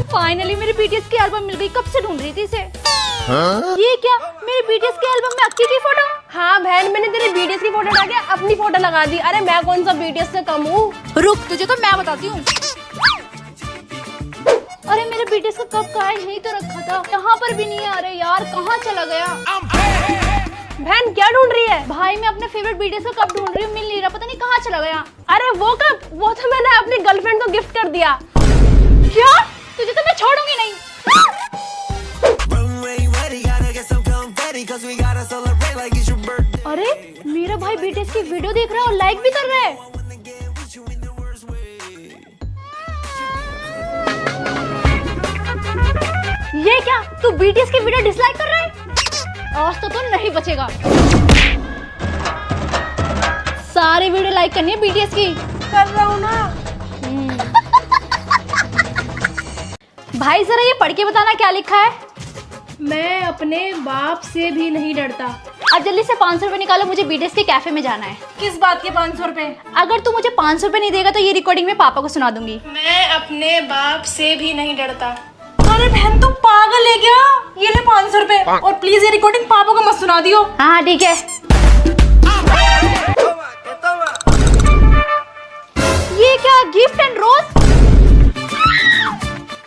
Finally मेरी BTS की album मिल गई। कब से ढूंढ रही थी इसे। ये क्या, मेरी बीटीएस की एल्बम में अक्की की फोटो। हाँ बहन, मैंने तेरी बीटीएस की फोटो डाल के अपनी फोटो लगा दी। अरे मैं कौन सा बीटीएस से कम हूँ। रुक, तुझे तो मैं बताती हूँ। अरे मेरे बीटीएस का कब का है, यही तो रखा था। यहाँ पर भी नहीं है। अरे यार कहाँ चला गया। बहन क्या ढूंढ रही है। भाई मैं अपने फेवरेट बीटीएस का कप ढूंढ रही हूँ, मिल नहीं रहा, पता नहीं कहाँ चला गया। अरे वो कब, वो तो मैंने अपनी गर्लफ्रेंड को गिफ्ट कर दिया। क्या, तुझे तो मैं छोड़ूंगी नहीं। अरे मेरा भाई बीटीएस की वीडियो देख रहा है और लाइक भी कर रहा है। ये क्या, तू बीटीएस की वीडियो डिसलाइक कर रहा है। आज तो नहीं बचेगा। सारे वीडियो लाइक करनी है बीटीएस की। कर रहा हूँ ना। भाई जरा ये पढ़ के बताना क्या लिखा है। मैं अपने बाप से भी नहीं डरता। अब जल्दी से 500 रुपए निकालो, मुझे बीटीएस के कैफे में जाना है। किस बात के 500 रुपए। अगर तू मुझे 500 रुपए नहीं देगा तो ये रिकॉर्डिंग में पापा को सुना दूंगी। मैं अपने बाप से भी नहीं डरता। अरे बहन तू पागल है क्या। ये ले 500 रुपए और प्लीज ये रिकॉर्डिंग पापा को मत सुना दियो। हाँ ठीक है। ये क्या, गिफ्ट एंड रोज।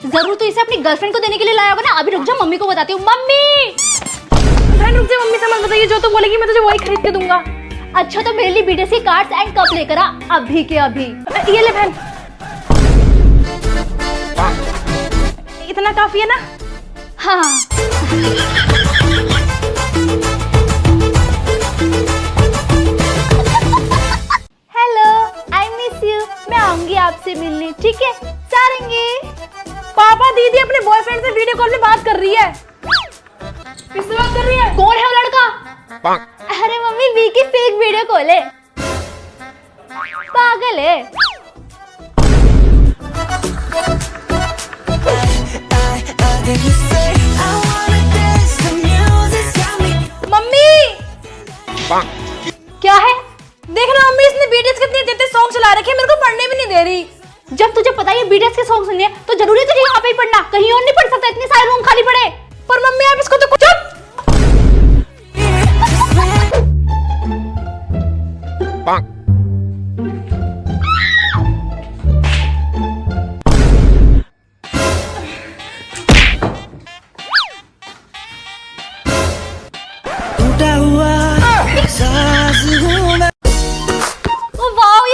जरूर तो इसे अपनी गर्लफ्रेंड को देने के लिए लाया होगा ना। अभी रुक जा, मम्मी को बताती हूँ। मम्मी। बहन रुक जा, मम्मी से मत बताइए, जो तू बोलेगी मैं तुझे वही खरीद के दूंगा। अच्छा तो मेरे लिए बीटीएस की कार्ड्स एंड कप लेकर आ, अभी के अभी। ये ले बहन, इतना काफी है ना। हाँ। Hello, I miss you. मैं आऊंगी आपसे मिलने, ठीक है। सारेंगे। पापा दीदी अपने बॉयफ्रेंड से वीडियो कॉल में बात कर रही है। किससे बात कर रही है। कौन है वो लड़का। अरे मम्मी वी की फेक वीडियो कॉल है। पागल है। मम्मी क्या है। देखना मम्मी, इसने बीटीएस के इतने इतने सॉन्ग चला रखे हैं, मेरे को पढ़ने भी नहीं दे रही। जब तुझे पता है बीटीएस के सॉन्ग सुनने हैं तो जरूरी है तुझे यहाँ पे ही पढ़ना, कहीं और नहीं पढ़ सकता। इतने सारे रूम खाली पड़े। पर मम्मी आप इसको तो कुछ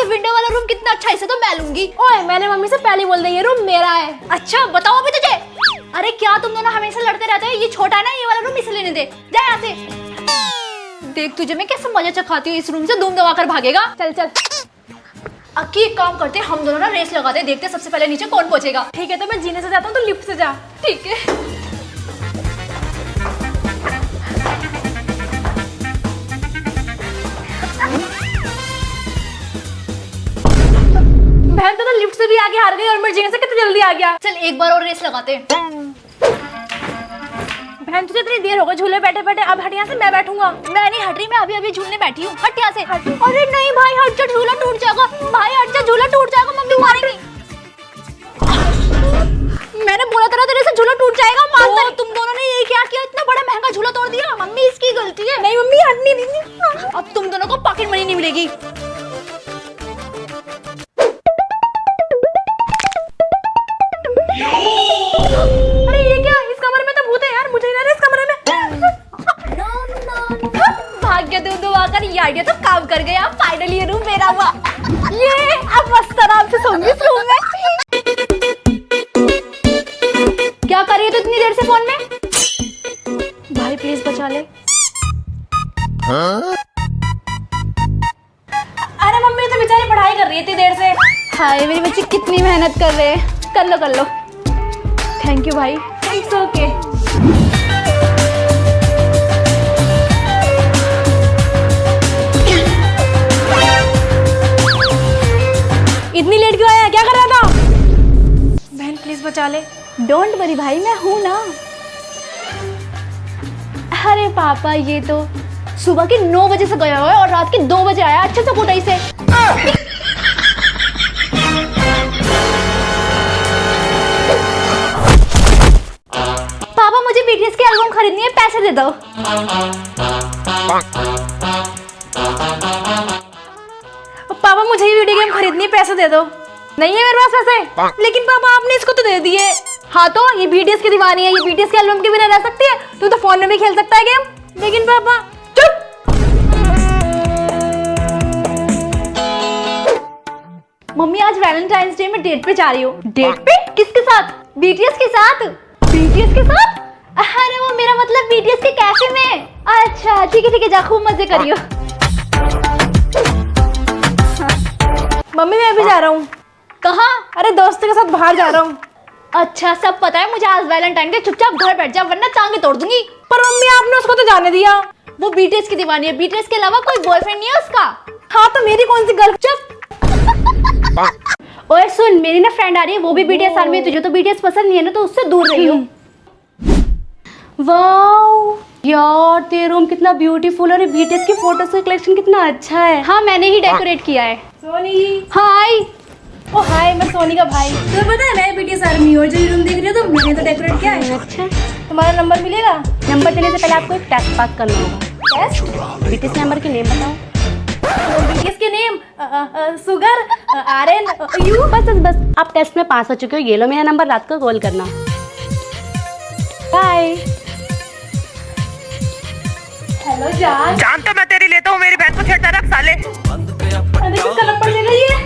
विंडो वाला रूम कितना अच्छा है, इसे तो मैं लूंगी। ओए मैंने मम्मी से पहले बोल दिया ये रूम मेरा है। अच्छा बताओ अभी तुझे। अरे क्या तुम दोनों हमेशा लड़ते रहते हो। ये छोटा है ना, ये वाला रूम इसे लेने दे। जा यहाँ से। देख तुझे मैं कैसे मजा चखाती हूँ। इस रूम से धूम दबा कर भागेगा। चल चल। अक्की एक काम करते, हम दोनों ना रेस लगाते, देखते सबसे पहले नीचे कौन पहुंचेगा। ठीक है, तो मैं जीने से जाता हूँ, तो लिफ्ट से जा। ठीक है। बहन तो लिफ्ट से भी आगे हार गई और मैं जीने से कितनी जल्दी आ गया। चल एक बार और रेस लगाते। बहन तुझे इतनी देर हो गई झूले बैठे बैठे, अब हट यहाँ से, मैं बैठूंगा। मैं नहीं हट रही, मैं अभी अभी झूलने बैठी हूँ। हट यहाँ से। अरे नहीं भाई हट जा, झूला टूट जाएगा। भाई हट जा, झूला टूट जाएगा, मम्मी मारेंगी। मैंने बोला था तेरे से झूला टूट जाएगा। मार। तुम दोनों ने ये क्या किया, इतना बड़ा महंगा झूला तोड़ दिया। मम्मी इसकी गलती है। नहीं मम्मी हटनी नहीं। अब तुम दोनों को पॉकेट मनी नहीं मिलेगी। अरे ये क्या, इस कमरे में तो भूत है यार, मुझे नहीं रहा इस कमरे में। भाग्य दूध आकर ये आइडिया तो काम कर गया। फाइनली ये रूम मेरा हुआ। ये अब मस्त आराम से सोऊंगी इस रूम में। क्या कर रही है तू इतनी देर से फोन में। भाई प्लीज बचा ले। अरे मम्मी तो बेचारी पढ़ाई कर रही है इतनी देर से। हाय मेरी बच्ची कितनी मेहनत कर रहे हैं। कर लो। थैंक यू भाई। It's okay. इतनी लेट क्यों आया, क्या कर रहा था। बहन प्लीज बचा ले। डोंट वरी भाई, मैं हूं ना। अरे पापा ये तो सुबह के 9 बजे से गया हुआ है और रात के 2 बजे आया। अच्छे से कूटा इसे। खरीदनी है, पैसे दे दो। पापा मुझे ही वीडियो गेम खरीदनी है, पैसे दे दो। नहीं है मेरे पास पैसे। लेकिन पापा आपने इसको तो दे दिए। हाँ तो ये बीटीएस की दीवानी है, ये बीटीएस के एल्बम के बिना रह सकती है? तू तो फोन में भी खेल सकता है गेम। लेकिन पापा चुप। मम्मी आज वैलेंटाइंस डे में डेट पे जा रही हो। डेट पे? किसके साथ? बीटीएस के साथ। बीटीएस के साथ? अरे वो मेरा मतलब बीटीएस के कैफे में। अच्छा ठीक है, जा खूब मजे करियो। मम्मी मैं भी जा रहा हूँ। कहाँ? अरे दोस्तों के साथ बाहर जा रहा हूँ। अच्छा सब पता है मुझे, आज वैलेंटाइन डे, चुपचाप घर बैठ जा वरना टांगे तोड़ दूंगी। पर मम्मी आपने उसको तो जाने दिया। वो बीटीएस की दीवानी है, बीटीएस के अलावा कोई बॉयफ्रेंड नहीं है उसका। हाँ तो मेरी कौन सी गर्ल? चुप। ओए सुन, मेरी ना फ्रेंड आ रही है, वो भी बीटीएस आर्मी है, तुझे तो बीटीएस पसंद नहीं है ना, तो उससे दूर रही हो। वाओ यार तेरा रूम कितना ब्यूटीफुल है और बीटीएस की फोटोज का कलेक्शन कितना अच्छा है। हाँ मैंने ही डेकोरेट किया है। सोनी। हाय। ओ हाय, मैं सोनी का भाई। तुम्हें पता है मैं बीटीएस आर्मी और जो रूम देख रही हो तो मैंने तो डेकोरेट किया है। अच्छा तुम्हारा नंबर मिलेगा? नंबर देने से पहले आपको एक टेस्ट पास करना होगा। टेस्ट? बीटीएस मेंबर के नेम बताओ। बीटीएस के नेम सुगर, आर्यन, यू। बस आप टेस्ट में पास हो चुके हो। ये लो मेरा नंबर, रात को कॉल करना। बाय। हेलो जान। जान तो मैं तेरी लेता हूँ, मेरी बहन को छेड़ता रख साले। अरे किसका नंबर ले रही है?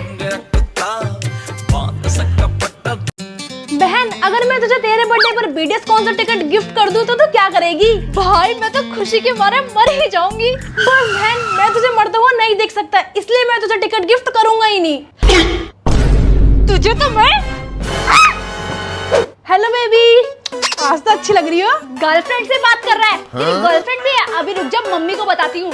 बहन अगर मैं तुझे तेरे बर्थडे पर बीटीएस कॉन्सर्ट टिकट गिफ्ट कर दूं तो क्या करेगी? भाई मैं तो खुशी के मारे मर ही जाऊंगी। पर बहन मैं तुझे मरते हुए नहीं देख सकता, इसलिए मैं तुझे टिकट गिफ्ट करूंगा ही नहीं। तुझे तो मैं। हेलो बेबी, आज तो अच्छी लग रही हो। गर्लफ्रेंड से बात कर रहा है? तेरी गर्लफ्रेंड भी है? अभी रुक जा, मम्मी को बताती हूँ।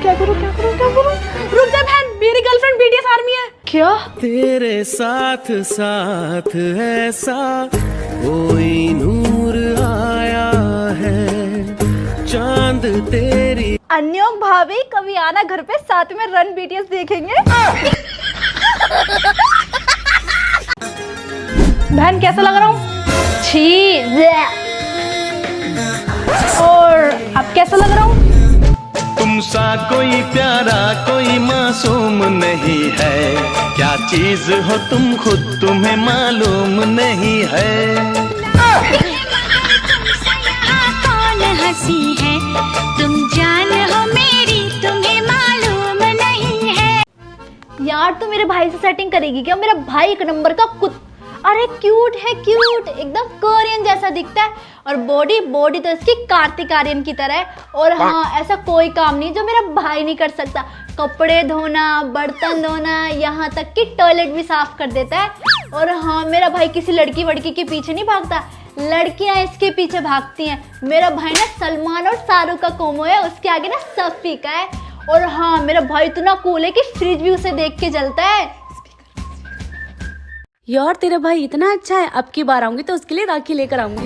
क्या करूं? रुक जा बहन, मेरी गर्लफ्रेंड बीटीएस आर्मी है। क्या? तेरे साथ साथ ऐसा कोई नूर आया है, चांद तेरी। अन्यों भाभी कभी आना घर पे, साथ में रन बीटीएस देखेंगे। बहन कैसा लग रहा हूँ? छी। और अब कैसा लग रहा हूँ? तुमसा कोई प्यारा कोई मासूम नहीं है, क्या चीज हो तुम खुद तुम्हें मालूम नहीं है। कौन हंसी है तुम जान हो मेरी, तुम्हें मालूम नहीं है। यार तू मेरे भाई से सेटिंग करेगी क्या? मेरा भाई एक नंबर का अरे क्यूट है, क्यूट एकदम कोरियन जैसा दिखता है। और बॉडी तो इसकी कार्तिक आर्यन की तरह है। और हाँ ऐसा कोई काम नहीं जो मेरा भाई नहीं कर सकता। कपड़े धोना, बर्तन धोना, यहाँ तक कि टॉयलेट भी साफ कर देता है। और हाँ मेरा भाई किसी लड़की वड़की के पीछे नहीं भागता, लड़कियां इसके पीछे भागती हैं। मेरा भाई ना सलमान और शाहरुख का कोमो है, उसके आगे ना सब फीका है। और हाँ मेरा भाई इतना कूल है कि फ्रिज भी उसे देख के जलता है। यार तेरा भाई इतना अच्छा है, अब की बार आऊंगी तो उसके लिए राखी लेकर आऊंगी।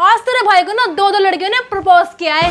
आज तेरे भाई को ना दो लड़कियों ने प्रपोज किया है।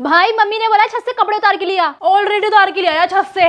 भाई मम्मी ने बोला छत से कपड़े उतार के लिया। ऑलरेडी उतार के लिया छत से।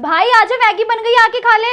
भाई आज मैगी बन गई, आके खा ले।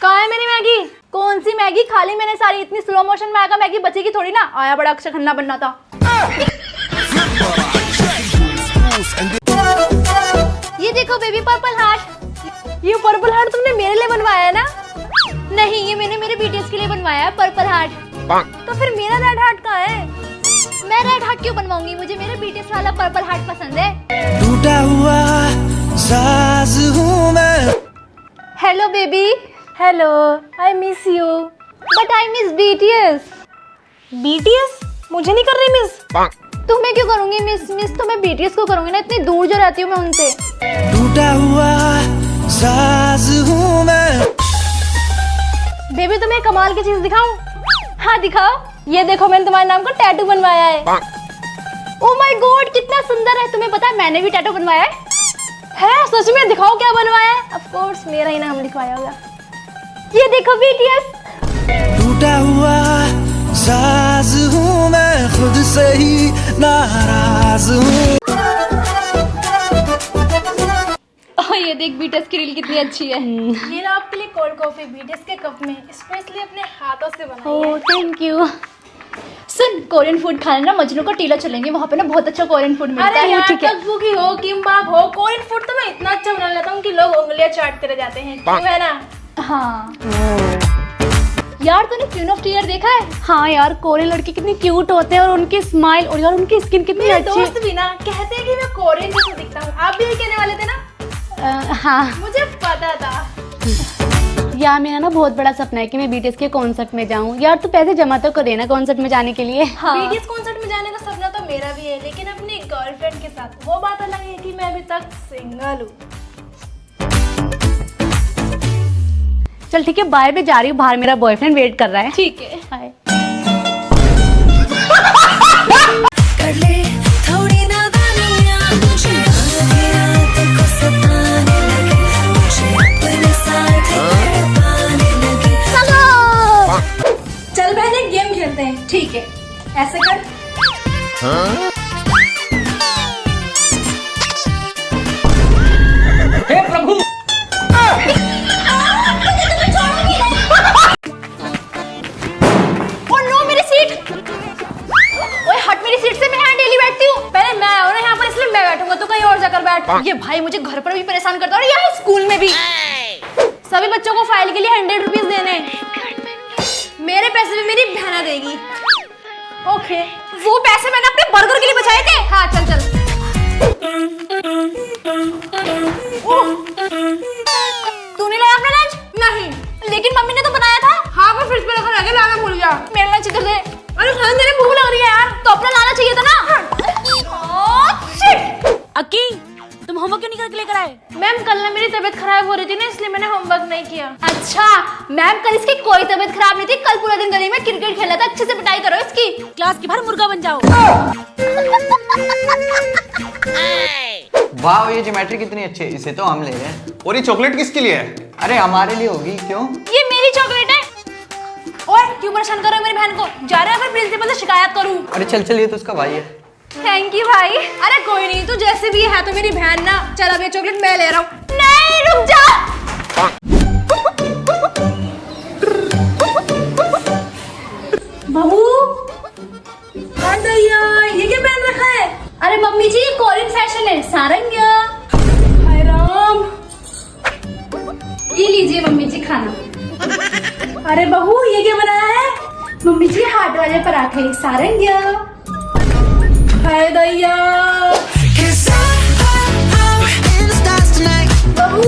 कहाँ है मेरी मैगी? कौन सी मैगी? खा ली मैंने सारी। इतनी स्लो मोशन में आएगा मैगी बचेगी थोड़ी ना। आया बड़ा अक्षर खन्ना बनना था। ये देखो बेबी पर्पल हार्ट। ये पर्पल हार्ट तुमने मेरे लिए बनवाया है ना? नहीं ये मैंने मेरे बीटीएस के लिए बनवाया है पर्पल हार्ट। तो फिर मेरा रेड हार्ट कहाँ है? मैं रेड हार्ट क्यों बनवाऊंगी? मुझे मेरे बीटीएस वाला पर्पल हार्ट पसंद है। टूटा हुआ साज हूँ मैं। Hello baby. Hello, I miss you. But I miss BTS. BTS? मुझे नहीं कर रही मिस। तुम्हें क्यों करूंगी मिस? मिस तो मैं बीटीएस को करूंगी ना, इतनी दूर जो रहती हूँ मैं उनसे। टूटा हुआ साज हूँ मैं। बेबी तुम्हें कमाल की चीज दिखाऊं? हाँ दिखाओ। ये देखो मैंने तुम्हारे नाम का टैटू बनवाया है। ओ माय गॉड, कितना सुंदर है। तुम्हें पता है मैंने भी टैटू बनवाया है। सच में? दिखाओ क्या बनवाया है। ऑफ कोर्स मेरा ही नाम लिखवाया होगा। ये देखो BTS। टूटा हुआ साज हूँ मैं, खुद से ही नाराज हूँ। ये देख BTS की रील कितनी अच्छी है। ये ना आपके लिए कोल्ड कॉफी BTS के कप में स्पेशली अपने हाथों से बनाई है। Oh thank you. Soon, Korean food खाने ना मजनू को टीला चलेंगे, वहाँ पे ना बहुत अच्छा कोरियन फूड मिलता अरे है। यार, ठीक है। तकबूकी हो, किम्बाप हो, कोरियन फूड तो मैं इतना अच्छा बना लेता हूँ कि लोग उंगलियां चाटते रह जाते हैं। क्यों है ना? हाँ यार, तूने क्वीन ऑफ टीयर देखा है? हाँ यार, कोरियन लड़के कितने क्यूट होते हैं और उनकी स्माइल और यार उनकी स्किन कितनी मेरे अच्छी दोस्त भी ना कहते हैं कि मैं कोरियन जैसा दिखता हूँ। आप भी यही कहने वाले थे ना? हाँ मुझे पता था। यार, मेरा ना बहुत बड़ा सपना है कि मैं BTS के कॉन्सर्ट में जाऊँ। यार तू पैसे जमा तो करे ना कॉन्सर्ट में जाने के लिए। हाँ। BTS कॉन्सर्ट में जाने का सपना तो मेरा भी है, लेकिन अपनी गर्लफ्रेंड के साथ। वो बात अलग है कि मैं अभी तक सिंगल हूँ। चल ठीक है, बाय, मैं जा रही हूँ, बाहर मेरा बॉयफ्रेंड वेट कर रहा है। ठीक है। बाय। कर ले थोड़ी नादानियां, मुझे आधी रात को सताने लगे, मुझे अपने साथ तड़पाने लगे। चल बहन, एक गेम खेलते हैं। ठीक है। ऐसे कर। ओह नो, मेरी सीट। ओए हट मेरी सीट से, मैं यहाँ डेली बैठती हूँ। पहले मैं हूँ ना यहाँ पर, इसलिए मैं बैठूंगा, तू कहीं और जाकर बैठ। ये भाई मुझे घर पर भी परेशान करता है और यहाँ स्कूल में भी। सभी बच्चों को फाइल के लिए 100 रुपीज देने हैं। मेरे पैसे भी मेरी बहना देगी। ओके। वो पैसे मैंने अपने बर्गर के लिए बचाए थे। हाँ चल चल। तूने लाया अपना लंच? नहीं। लेकिन मम्मी ने तो बनाया था। हाँ मैं फ्रिज पे रखा रह गया, लाना भूल गया। मेरा लंच इधर दे। अरे खाने तेरे भूख लग रही है यार। तो अपना लाना चाहिए था ना। Oh shit. अक्की, तुम होमवर्क क्यों नहीं करके लेकर आए? मैम कल ना मेरी तबीयत खराब हो रही थी ना, इसलिए मैंने होमवर्क नहीं किया। अच्छा मैम, कल इसकी कोई तबीयत खराब नहीं थी। कल पूरा दिन गली में क्रिकेट खेला था। अच्छे से पिटाई करो इसकी। क्लास के बाहर मुर्गा बन जाओ। वाह, ये ज्योमेट्री कितनी अच्छी है, इसे तो हम ले रहे हैं। और ये चॉकलेट किसके लिए है? अरे हमारे लिए होगी, क्यों? ये मेरी चॉकलेट है। और क्यों परेशान कर रहे हो मेरी बहन को? जा रहे हो फिर प्रिंसिपल से शिकायत करूं? अरे चल चल, ये तो उसका भाई है। थैंक यू भाई। अरे कोई नहीं, तू जैसे भी है तो मेरी बहन ना। चल अब ये चॉकलेट मैं ले रहा हूँ। नहीं रुक जा। बहू, ये क्या पहन रखा है? अरे मम्मी जी, ये कोरियन फैशन है, सारंग्या। हाय राम। ये लीजिए मम्मी जी खाना। अरे बहू, ये क्या बनाया है? मम्मी जी हार्ट वाले पराठे, सारंग्या। हाय दैया। बहू,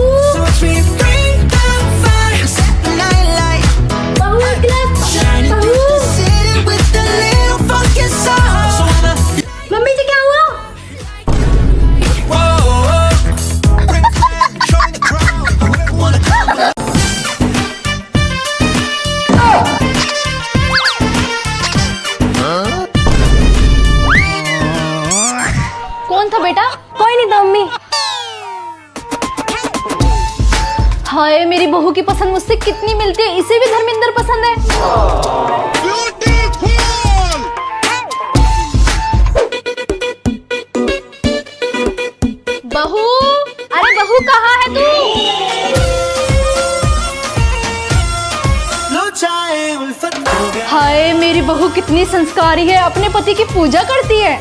बहू एक गिलास। बहू। मम्मी जी क्या हुआ? कौन था बेटा? कोई नहीं था मम्मी। हाय, मेरी बहू की पसंद मुझसे कितनी मिलती है। इसे भी धर्मेंद्र पसंद है। बहू, अरे बहू कहाँ है तू? हाय, मेरी बहू कितनी संस्कारी है, अपने पति की पूजा करती है।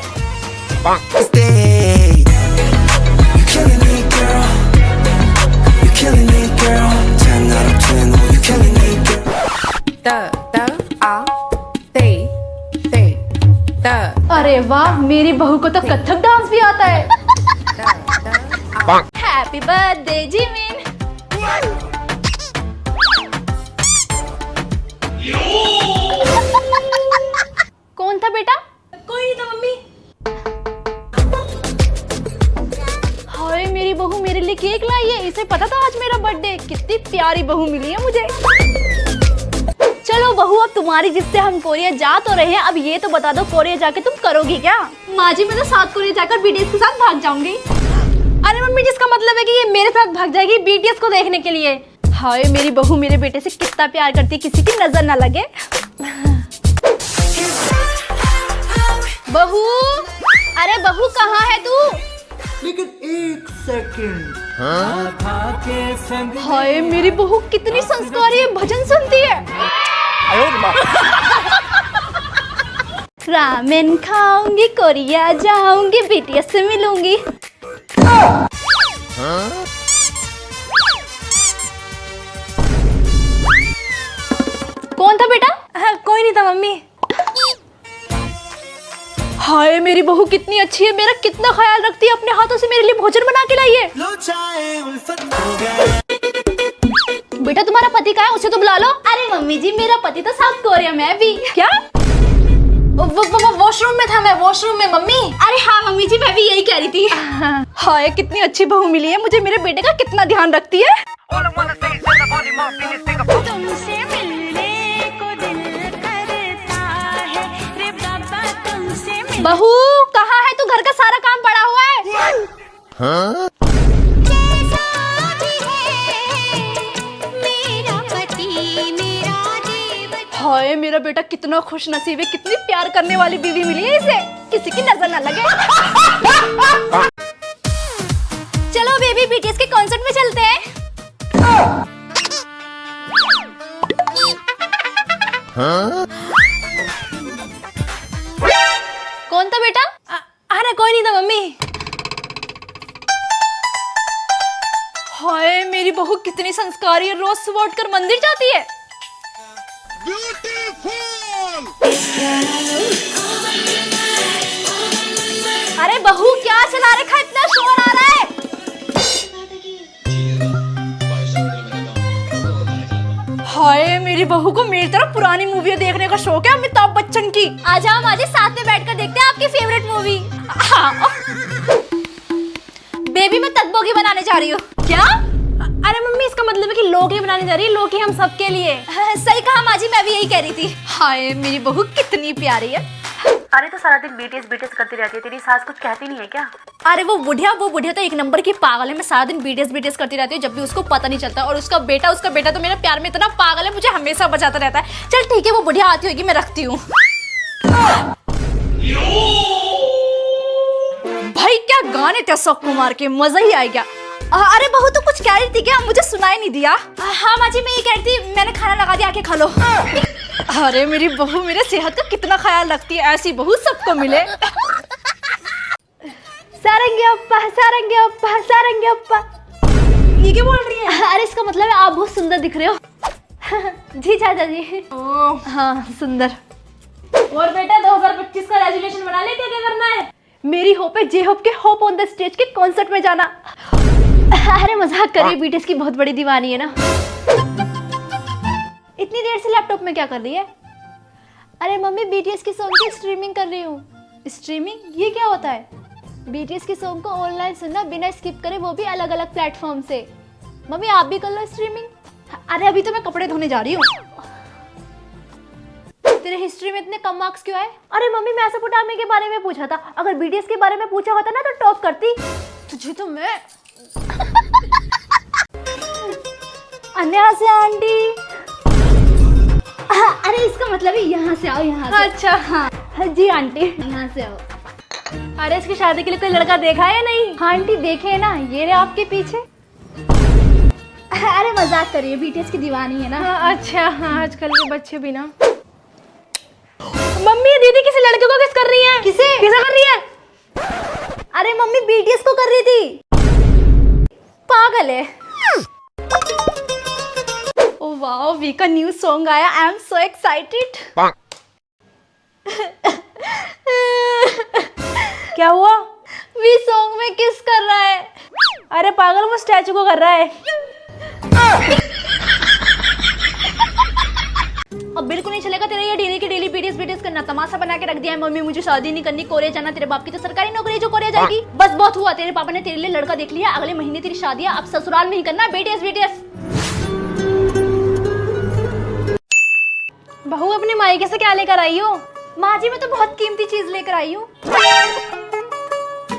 अरे वाह, मेरी बहू को तो कथक डांस भी आता है। Happy birthday Jimin. कौन था बेटा? कोई नहीं था मम्मी। हाय, मेरी बहू मेरे लिए केक लाई है। इसे पता था आज मेरा बर्थडे। कितनी प्यारी बहू मिली है मुझे। चल चलो बहू, अब तुम्हारी जिससे हम कोरिया जा तो रहे हैं, अब ये तो बता दो कोरिया जाके तुम करोगी क्या? माँ जी, मैं तो साउथ कोरिया जाकर बीटीएस के साथ भाग जाऊंगी। अरे मम्मी, जिसका मतलब है कि ये मेरे साथ भाग जाएगी बीटीएस को देखने के लिए। हाय, मेरी बहू मेरे बेटे से कितना प्यार करती है, किसी की नजर ना लगे। बहू, अरे बहू कहाँ है तू? लेकिन एक सेकंड। हाय, मेरी बहू कितनी संस्कारी है, भजन सुनती है। रामेन खाऊंगी, कोरिया जाऊंगी, बीटीएस से मिलूंगी। कौन था बेटा? कोई नहीं था मम्मी। हाय, मेरी बहू कितनी अच्छी है, मेरा कितना ख्याल रखती है, अपने हाथों से मेरे लिए भोजन बना के लाई है। बेटा, तुम्हारा पति कहाँ है? उसे तो बुला लो। अरे मम्मी जी, मेरा पति तो साउथ कोरिया में है भी। क्या? वॉशरूम में था, मैं वॉशरूम में मम्मी। अरे हाँ मम्मी जी, मैं भी यही कह रही थी। हाय, कितनी अच्छी बहू मिली है मुझे, मेरे बेटे का कितना ध्यान रखती है। तुमसे मिलने को दिल करता है रे बाबा, तुमसे मिलने बहू कहाँ है तू? घर का सारा काम पड़ा हुआ है। जैसा भी है मेरा पति, मेरा जीवन। हाय, मेरा बेटा कितना खुश नसीब है, कितनी प्यार करने वाली बीवी मिली है इसे, किसी की नजर ना लगे। चलो बेबी, बीटीएस के कॉन्सर्ट में चलते हैं। कौन था बेटा? अरे कोई नहीं था मम्मी। हाय, मेरी बहू कितनी संस्कारी है, रोज सुबह उठकर मंदिर जाती है। अरे बहू, क्या चला रखा है, इतना शोर आ रहा है। हाय, मेरी बहू को मेरी तरह पुरानी मूवियाँ देखने का शौक है, अमिताभ बच्चन की। आ जाओ माँ जी, साथ में बैठकर देखते हैं आपकी फेवरेट मूवी। बेबी, मैं तत्बोगी बनाने जा रही हूँ। क्या? अरे मम्मी, इसका मतलब है कि लोकी बनाने जा रही है, लोकी हम सबके लिए। सही कहा माँ जी, मैं भी यही कह रही थी। हाय, मेरी बहू कितनी प्यारी है। अरे तो सारा दिन बीटीएस बीटीएस करती रहती है, तेरी सास कुछ कहती नहीं है क्या? अरे वो बुढ़िया तो एक नंबर की पागल है। मैं सारा दिन बीटीएस करती रहती हूँ, जब भी उसको पता नहीं चलता। और उसका बेटा तो मेरे प्यार में इतना पागल है, मुझे हमेशा बचाता रहता है। चल ठीक है, वो बुढ़िया आती होगी, मैं रखती हूँ। भाई क्या गाने थे अशोक कुमार के, मजा ही आ गया। अरे बहू, तू कुछ कह रही थी क्या? मुझे सुनाई नहीं दिया। हाँ माँ जी, मैं ये कह रही थी, मैंने खाना लगा दिया, आके खा लो। अरे मेरी बहू मेरे सेहत का कितना ख्याल रखती है, ऐसी बहू सबको मिले। सारंगी अप्पा, सारंगी अप्पा, सारंगी अप्पा। ये क्या बोल रही है? अरे इसका मतलब है आप बहुत सुंदर दिख रहे हो। जी चाचा जी। हाँ, सुंदर। और बेटा, 2025 का रेजोल्यूशन बना ले, क्या क्या करना है? मेरी होप है जे होप के होप ऑन द स्टेज के कॉन्सर्ट में जाना। अरे मजाक करिए, बीटीएस की बहुत बड़ी दीवानी है ना। इतनी देर से लैपटॉप में क्या कर रही है? अरे मम्मी, बीटीएस की सॉन्ग की स्ट्रीमिंग कर रही हूँ। स्ट्रीमिंग? ये क्या होता है? बीटीएस की सॉन्ग को ऑनलाइन सुनना बिना स्किप करे, वो भी अलग अलग प्लेटफॉर्म से। मम्मी आप भी कर लो स्ट्रीमिंग। अरे अभी तो मैं कपड़े धोने जा रही हूँ। तेरे हिस्ट्री में इतने कम मार्क्स क्यों आए? अरे मम्मी, मेसोपोटामिया के बारे में पूछा था, अगर बीटीएस के बारे में पूछा होता ना तो टॉप करती। तुझे तो मैं अन्यासे आंटी। अरे इसका मतलब है यहाँ से आओ, यहाँ से। अच्छा। हाँ जी आंटी, यहाँ से आओ। अरे इसकी शादी के लिए कोई लड़का देखा है नहीं? हाँ आंटी, देखे ना, ये रहे आपके पीछे। अरे मजाक करिए, बीटीएस की दीवानी है ना। हाँ, अच्छा। हाँ, आजकल के बच्चे भी ना। मम्मी, दीदी किसी लड़के को किस कर रही है? किसे कर रही है? अरे मम्मी, बीटीएस को कर रही थी। पागल है। ओ वाओ, वी का न्यू सॉन्ग आया, आई एम सो एक्साइटेड। क्या हुआ? वी सॉन्ग में किस कर रहा है। अरे पागल, वो स्टैचू को कर रहा है। अब बिल्कुल नहीं चलेगा तेरा ये डेली की डेली बीटीएस करना। तमाशा बना के रख दिया है। मम्मी मुझे शादी नहीं करनी, कोरिया जाना। तेरे बाप की तो सरकारी नौकरी है जो कोरिया जाएगी। बस बहुत हुआ, तेरे पापा ने तेरे लिए लड़का देख लिया, अगले महीने तेरी शादी है। अब ससुराल में ही करना बीटीएस। बहू अपने मायके से क्या लेकर आई हो? माँ जी मैं तो बहुत कीमती चीज लेकर आई हूँ।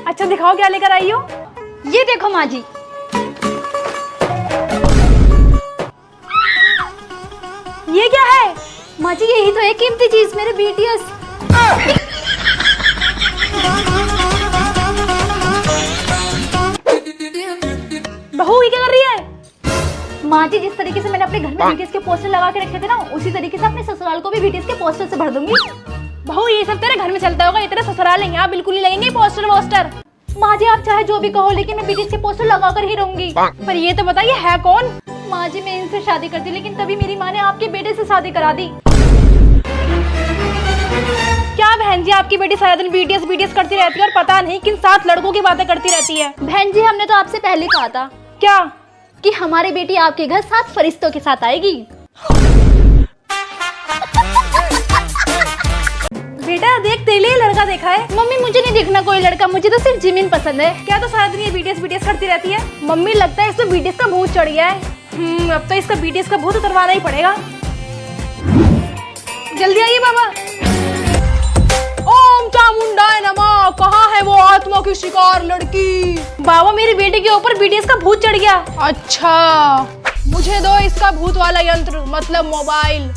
अच्छा दिखाओ क्या लेकर आई हो। ये देखो माँ जी। ये क्या है? माँ जी यही तो है कीमती चीज, मेरे BTS। बहू ये क्या कर रही है? माँ जी जिस तरीके से मैंने अपने घर में BTS के पोस्टर लगा के रखे थे ना, उसी तरीके से अपने ससुराल को भी BTS के पोस्टर से भर दूंगी। बहू ये सब तेरे घर में चलता होगा, ये तेरा ससुराल है, यहाँ बिल्कुल नहीं लगेंगे पोस्टर वोस्टर। माँ जी आप चाहे जो भी कहो, लेकिन मैं BTS के पोस्टर लगा कर ही रहूंगी। पर ये तो बताइए है कौन? माँ जी मैं इनसे शादी करती, लेकिन तभी मेरी माँ ने आपके बेटे से शादी करा दी। क्या बहन जी आपकी बेटी सारा दिन BTS करती रहती है और पता नहीं किन 7 लड़कों की बातें करती रहती है। बहन जी हमने तो आपसे पहले कहा था क्या? कि हमारी बेटी आपके घर 7 फरिश्तों के साथ आएगी। बेटा देख तेरे लिए लड़का देखा है। मम्मी मुझे नहीं देखना कोई लड़का, मुझे तो सिर्फ जिमिन पसंद है। क्या तो सारा दिन ये BTS करती रहती है? मम्मी लगता है इसको BTS का भूत चढ़ गया है। अब तो इसका BTS का भूत उतरवाना ही पड़ेगा। जल्दी आइए बाबा। ओम चामुंडाय नमः। कहाँ है वो आत्मा की शिकार लड़की? बाबा मेरी बेटी के ऊपर BTS का भूत चढ़ गया। अच्छा मुझे दो इसका भूत वाला यंत्र, मतलब mobile.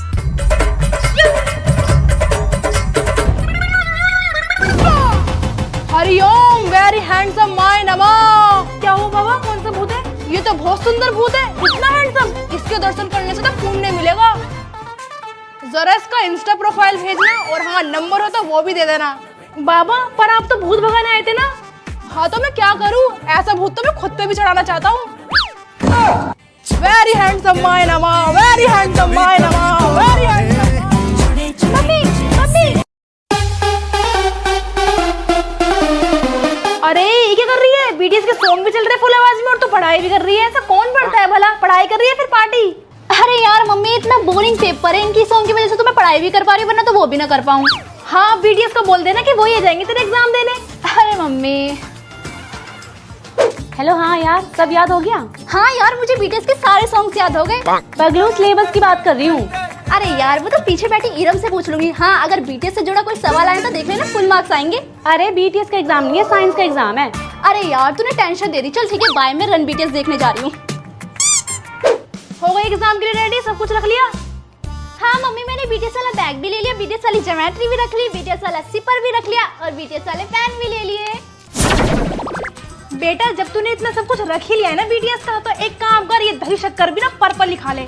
Hariom very handsome my नमः। क्या हुआ बाबा, कौन सा भूत है? ये तो बहुत सुंदर भूत है, इतना हैंडसम, इसके दर्शन करने से तो पुण्य मिलेगा। जरा इसका इंस्टा प्रोफाइल भेजना, और हाँ नंबर हो तो वो भी दे देना। बाबा पर आप तो भूत भगाने आए थे ना। हाँ तो मैं क्या करूँ, ऐसा भूत तो मैं खुद पे भी चढ़ाना चाहता हूँ। वेरी हैंडसम माय नमः, वेरी हैंडसम माय नमः, वेरी हैंडसम। Mummy mummy. अरे ये क्या कर रही है? BTS के सॉन्ग भी चल रहे फुल आवाज में और तो पढ़ाई भी कर रही है। ऐसा कौन पढ़ता है भला? पढ़ाई कर रही है फिर पार्टी। अरे यार मम्मी इतना बोरिंग पेपर है, इनकी सॉन्ग की वजह से तो मैं पढ़ाई भी कर पा रही हूँ, वरना तो वो भी ना कर पाऊँ। हाँ BTS को बोल देना कि वो ही आ जाएंगे तेरे एग्जाम देने। अरे मम्मी। हेलो हाँ यार सब याद हो गया? हाँ यार मुझे BTS के सारे सॉन्ग्स याद हो गए। पगलू सिलेबस की बात कर रही हूँ। अरे यार वो तो पीछे बैठी इरम से पूछ लूंगी। हाँ अगर BTS से जुड़ा कोई सवाल आया तो देख लेना, फुल मार्क्स आएंगे। अरे BTS का एग्जाम नहीं है, साइंस का एग्जाम है। अरे यार तूने टेंशन दे दी। चल ठीक है बाय, मैं रन BTS देखने जा रही हूँ। हो गई एग्जाम के लिए रेडी? सब कुछ रख लिया? हाँ मम्मी मैंने BTS वाला बैग भी ले लिया, BTS वाली ज्योमेट्री भी रख ली, BTS वाला सिपर भी रख लिया और BTS वाले पेन भी ले लिए। बेटा जब तूने इतना सब कुछ रख ही लिया है ना BTS का, तो एक काम कर, ये दही शक्कर भी ना पर्पल लिखा ले।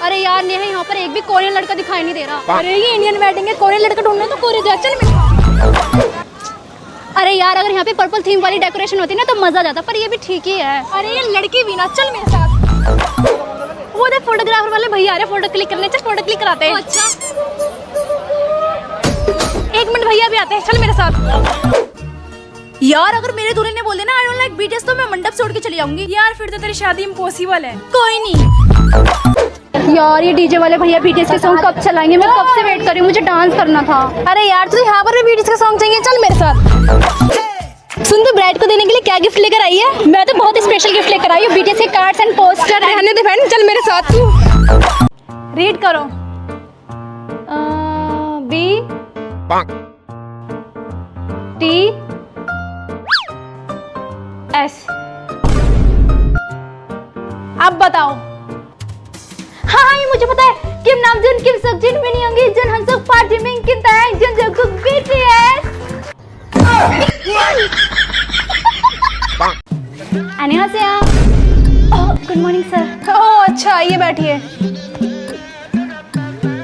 अरे यार नेहा यहाँ पर एक भी कोरियन लड़का दिखाई नहीं दे रहा। अरे ये इंडियन वेडिंग है, कोरियन लड़का ढूंढना तो कोरिया जा। चल मेरे। अरे यार अगर यहाँ पे पर्पल थीम वाली डेकोरेशन होती ना तो मजा आ जाता, पर ये भी ठीक ही है। अरे ये लड़की भी ना, चल मेरे साथ। वो देख फोटोग्राफर वाले भैया आ रहे फोटो क्लिक करने, चल फोटो क्लिक कराते हैं। अच्छा 1 मिनट भैया भी आते हैं, चल मेरे साथ। यार अगर मेरे दूल्हे ने बोले ना आई डोंट लाइक BTS तो मैं मंडप से उड़ के चली जाऊंगी। यार फिर तो तेरी शादी इम्पॉसिबल है। कोई नहीं यार, ये डीजे वाले भैया BTS के सॉन्ग कब चलाएंगे? मैं कब से वेट कर रही हूँ, मुझे डांस करना था। अरे यार तुझे यहाँ पर भी BTS का सॉन्ग चाहिए, चल मेरे साथ। सुन तो ब्राइड को देने के लिए क्या गिफ्ट लेकर आई है? मैं तो बहुत स्पेशल गिफ्ट लेकर आई हूँ, BTS के कार्ड्स एंड पोस्टर। रहने दे बहन, चल मेरे साथ तू। रीड करो। B T S। अब बताओ। हाँ ये मुझे पता है। किम नामजून, किम सकजिन, मिनी योंगी, जन हंसक, party Ming, Kim Tae, Jeon Jungkook, BTS। 안녕하세요। Good morning sir. Oh अच्छा आइए बैठिए।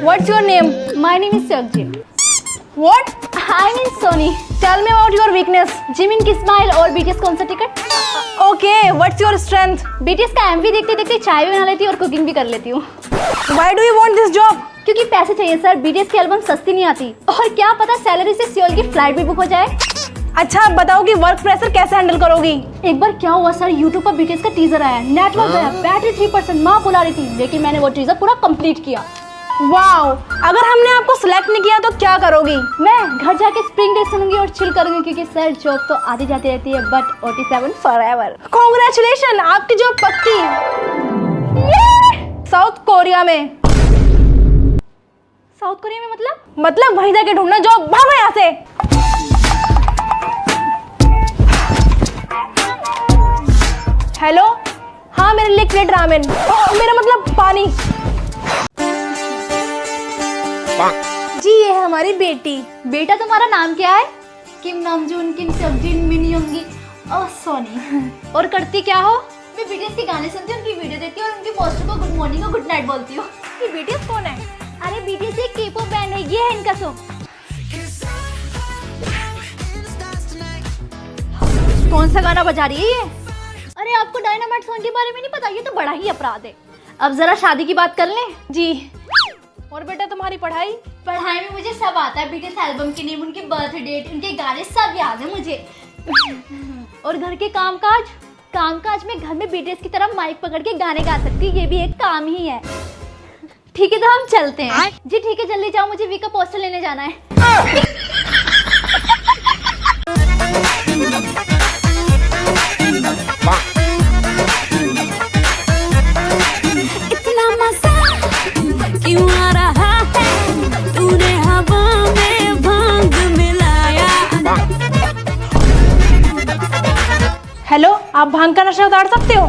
What's your name? My name is Seokjin। What? I mean Sony। Tell me about your weakness। Jimin की स्माइल और BTS कौन सा ticket? Okay, what's your strength? BTS का MV देखते देखते चाय भी बना लेती हूँ और कुकिंग भी कर लेती हूँ। Why do you want this job? क्योंकि पैसे चाहिए सर, BTS की एल्बम सस्ती नहीं आती, और क्या पता सैलरी से सियोल की फ्लाइट भी बुक हो जाए। अच्छा अब बताओ कि वर्क प्रेशर कैसे हैंडल करोगी? एक बार क्या हुआ सर, YouTube पर BTS का टीजर आया, नेटवर्क गया, बैटरी 3% माँ बुला रही थी, लेकिन मैंने वो टीजर पूरा कंप्लीट किया। वाओ, अगर हमने आपको सिलेक्ट नहीं किया तो क्या करोगी? मैं घर जाके स्प्रिंग डे सुनूंगी और चिल करूंगी, क्योंकि सर जॉब तो आती जाती रहती है, बट OT7 फॉरएवर। कांग्रेचुलेशन, आपकी जॉब पक्की। साउथ कोरिया में। साउथ कोरिया में मतलब वहीं जाके ढूंढना जॉब। भागो यहाँ से। हेलो, हाँ मेरे लिए प्लेट रामेन। मेरा मतलब पानी। जी ये है हमारी बेटी। बेटा तुम्हारा नाम क्या है? किम नामजून, किम सबजीन, मिन योंगी, ओह सोनी। और करती क्या हो? मैं BTS के गाने सुनती हूँ, उनकी वीडियो देखती हूँ और उनके पोस्टर को गुड मॉर्निंग और गुड नाइट बोलती हूँ। ये BTS कौन है? अरे BTS एक K-pop बैंड है, ये है इनका सॉन्ग। कौन सा गाना बजा रही है ये? अरे आपको डायनामाइट सॉन्ग के बारे में नहीं पता? ये तो बड़ा ही अपराध है। अब जरा शादी की बात कर लें। जी। और बेटा तुम्हारी पढ़ाई? पढ़ाई में मुझे सब आता है। BTS एल्बम के नेम, उनके बर्थ डेट, उनके गाने सब याद है मुझे। और घर के कामकाज में घर में BTS की तरह माइक पकड़ के गाने गा सकती, ये भी एक काम ही है। ठीक है तो हम चलते हैं। जी ठीक है, जल्दी जाओ, मुझे वी का पोस्टर लेने जाना है। इतना मजा क्यों आ रहा है, तूने हवा में भांग मिलाया। हेलो, आप भांग का नशा उतार सकते हो?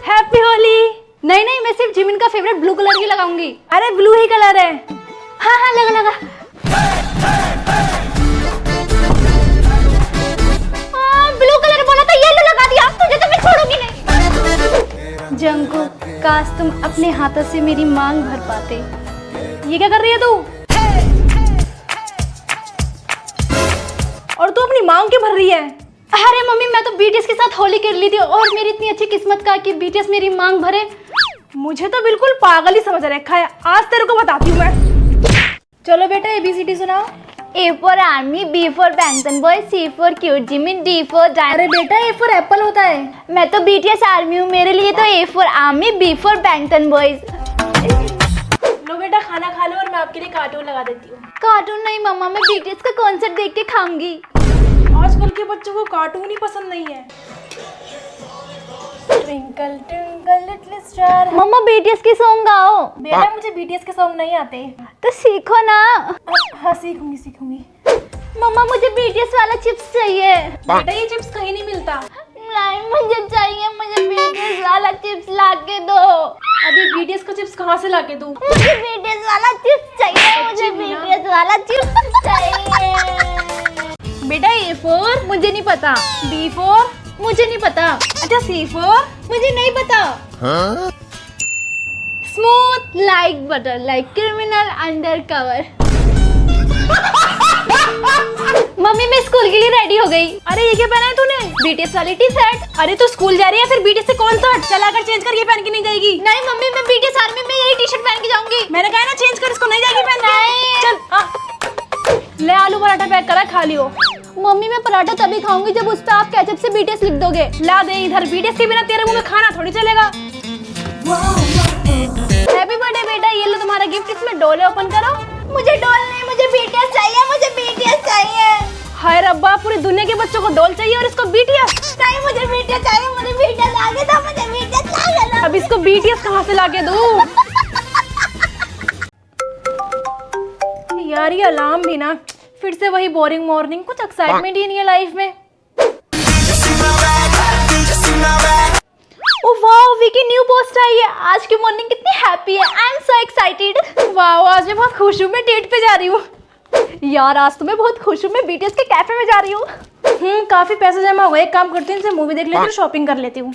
हैप्पी होली। नहीं, मैं सिर्फ जिमिन का फेवरेट ब्लू कलर की लगाऊंगी। अरे ब्लू ही कलर है। हाँ लगा। ब्लू कलर बोला था, येलो लगा दिया। तुझे तो मैं छोड़ूंगी नहीं। जंगकुक, काश तुम अपने हाथों से मेरी मांग भर पाते। ये क्या कर रही है तू? और तू अपनी मांग क्यों भर रही है? अरे मम्मी, मैं तो BTS के साथ होली खेल ली थी और मेरी इतनी अच्छी किस्मत का कि BTS मेरी मांग भरे। मुझे तो बिल्कुल पागल ही समझ रखा है। आज तेरे को बताती हूँ मैं। चलो बेटा ABCD सुनाओ। A for army, B for बैंगन boy, C for cute Jimin, D for अरे बेटा A for एप्पल होता है। मैं तो BTS आर्मी हूँ, मेरे लिए तो A for army, B for बैंगन बॉयज। लो बेटा खाना खा लो और मैं आपके लिए कार्टून लगा देती हूँ। कार्टून नहीं मम्मा, मैं BTS का कॉन्सर्ट देख के खाऊंगी। आजकल के बच्चों को कार्टून ही पसंद नहीं है। Twinkle twinkle little star. मम्मा BTS की सॉन्ग गाओ। बेटा मुझे BTS के सॉन्ग नहीं आते। तो सीखो ना। हाँ सीखूंगी। मम्मा मुझे BTS वाला चिप्स चाहिए। बेटा ये चिप्स कहीं नहीं मिलता। नहीं मुझे चाहिए, मुझे BTS वाला चिप्स ला के दो। अभी BTS का चिप्स कहाँ से ला के दूँ? मुझे BTS वाला चिप्स चाहिए, मुझे BTS वाला चिप्स चाहिए। बेटा A for मुझे नहीं पता। B for मुझे नहीं पता। अच्छा C for मुझे नहीं पता। Smooth like butter, like criminal under cover. Mummy मैं स्कूल के लिए रेडी हो गई। अरे ये क्या पहना है तूने? BTS वाली टी-शर्ट। अरे तू स्कूल जा रही है फिर BTS से कॉन्सर्ट? चला कर चेंज कर, ये पहन के नहीं जाएगी। नहीं मम्मी, मैं BTS आर्मी में यही टी-शर्ट पहन के जाऊंगी। मैंने कहा ना चेंज कर, इसको नहीं जाएगी पहन के। नहीं। चल ले आलू पराठा पैक करा, खा लियो। मम्मी मैं पराठा तभी खाऊंगी जब उस पे आप केचप से BTS लिख दोगे। ला दे इधर। BTS के बिना तेरे मुंह में खाना थोड़ी चलेगा। हैप्पी बर्थडे बेटा, ये लो तुम्हारा गिफ्ट। इसमें डोले ओपन करो। मुझे डॉल नहीं, मुझे BTS चाहिए, मुझे BTS चाहिए। हाय रब्बा, पूरी दुनिया के बच्चों को डॉल चाहिए और इसको BTS। नहीं मुझे BTS चाहिए, मुझे BTS लाके दो, मुझे BTS लाके दो। अब इसको BTS कहाँ से लाके दूँ? यार ये अलार्म भी ना, फिर से वही बोरिंग मॉर्निंग। कुछ एक्साइटमेंट ही नहीं है लाइफ में। Oh wow, Vicky new post आई है। आज की मॉर्निंग कितनी हैप्पी है। I am so excited. Wow, आज मैं बहुत खुश हूँ। मैं डेट पे जा रही हूँ। यार आज तो मैं बहुत खुश हूँ, मैं BTS के कैफे में जा रही हूँ। काफी पैसे जमा हो गए। एक काम करती हूँ, इनसे मूवी देख लेती हूँ, शॉपिंग कर लेती हूँ।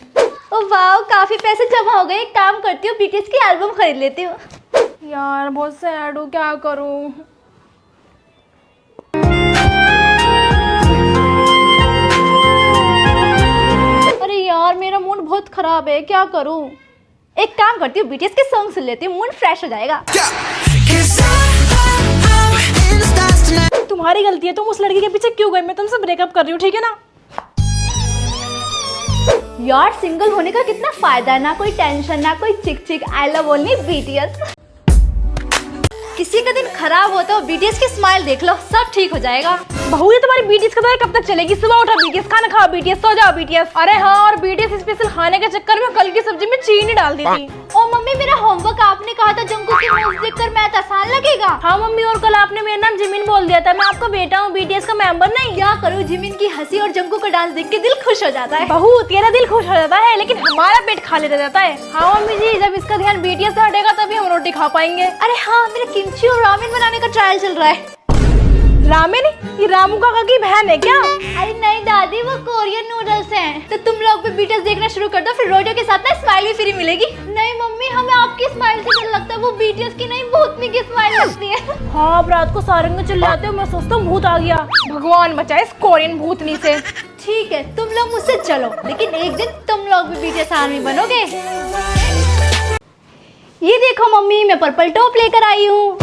ओ वाओ, काफी पैसे जमा हो गए। एक काम करती हूँ, BTS की एल्बम खरीद लेती हूँ। यार बहुत सैड हूँ, क्या करूँ? अरे यार मेरा मूड बहुत खराब है, क्या करूँ? एक काम करती हूँ, BTS के सॉन्ग सुन लेती हूँ, मूड फ्रेश हो जाएगा। तुम्हारी गलती है, तुम उस लड़की के पीछे क्यों गए? मैं तुमसे ब्रेकअप कर रही हूँ, ठीक है ना? यार सिंगल होने का कितना फायदा है, ना कोई टेंशन, ना कोई चिक चिक। I love only BTS। किसी का दिन खराब हो तो बीटीएस की स्माइल देख लो, सब ठीक हो जाएगा। बहू ये तुम्हारी बीटीएस का दवाई कब तक चलेगी? सुबह उठा बीटीएस, खाना खाओ बीटीएस, सो जाओ बीटीएस। अरे हाँ, और बीटीएस स्पेशल खाने के चक्कर में कल की सब्जी में चीनी डाल दी थी। ओ मम्मी, मेरा होमवर्क आपने कहा था जंकू की मूवी देखकर मैथ आसान लगेगा। हाँ मम्मी, और कल आपने मेरा नाम जिमिन बोल दिया था। मैं आपका बेटा हूँ, बीटीएस का मेंबर नहीं। क्या करूँ, जिमिन की हंसी और जंकू का डांस देख के दिल खुश हो जाता है। बहू तेरा दिल खुश हो जाता है, लेकिन हमारा पेट खाली रह जाता है। हाँ मम्मी जी, जब इसका ध्यान बीटीएस से हटेगा तभी हम रोटी खा पाएंगे। अरे हाँ, मेरा किमची और रामेन बनाने का ट्रायल चल रहा है। रामेन? ये रामू काका की बहन है क्या? अरे नहीं दादी, वो कोरियन नूडल्स हैं। तो तुम लोग भी बीटीएस देखना शुरू कर दो, फिर रोटियों के साथ ना स्माइल भी फ्री मिलेगी। नहीं मम्मी, हमें आपकी स्माइल से डर लगता है, वो बीटीएस की नहीं भूतनी की स्माइल लगती है। हाँ, अब रात को सारंग चिल्लाते हो, मैं सोचता हूँ भूत आ गया। भगवान बचाए इस कोरियन भूतनी से। ठीक है, तुम लोग मुझसे चलो, लेकिन एक दिन तुम लोग भी बीटीएस आर्मी बनोगे। ये देखो मम्मी, मैं पर्पल टॉप लेकर आई हूँ।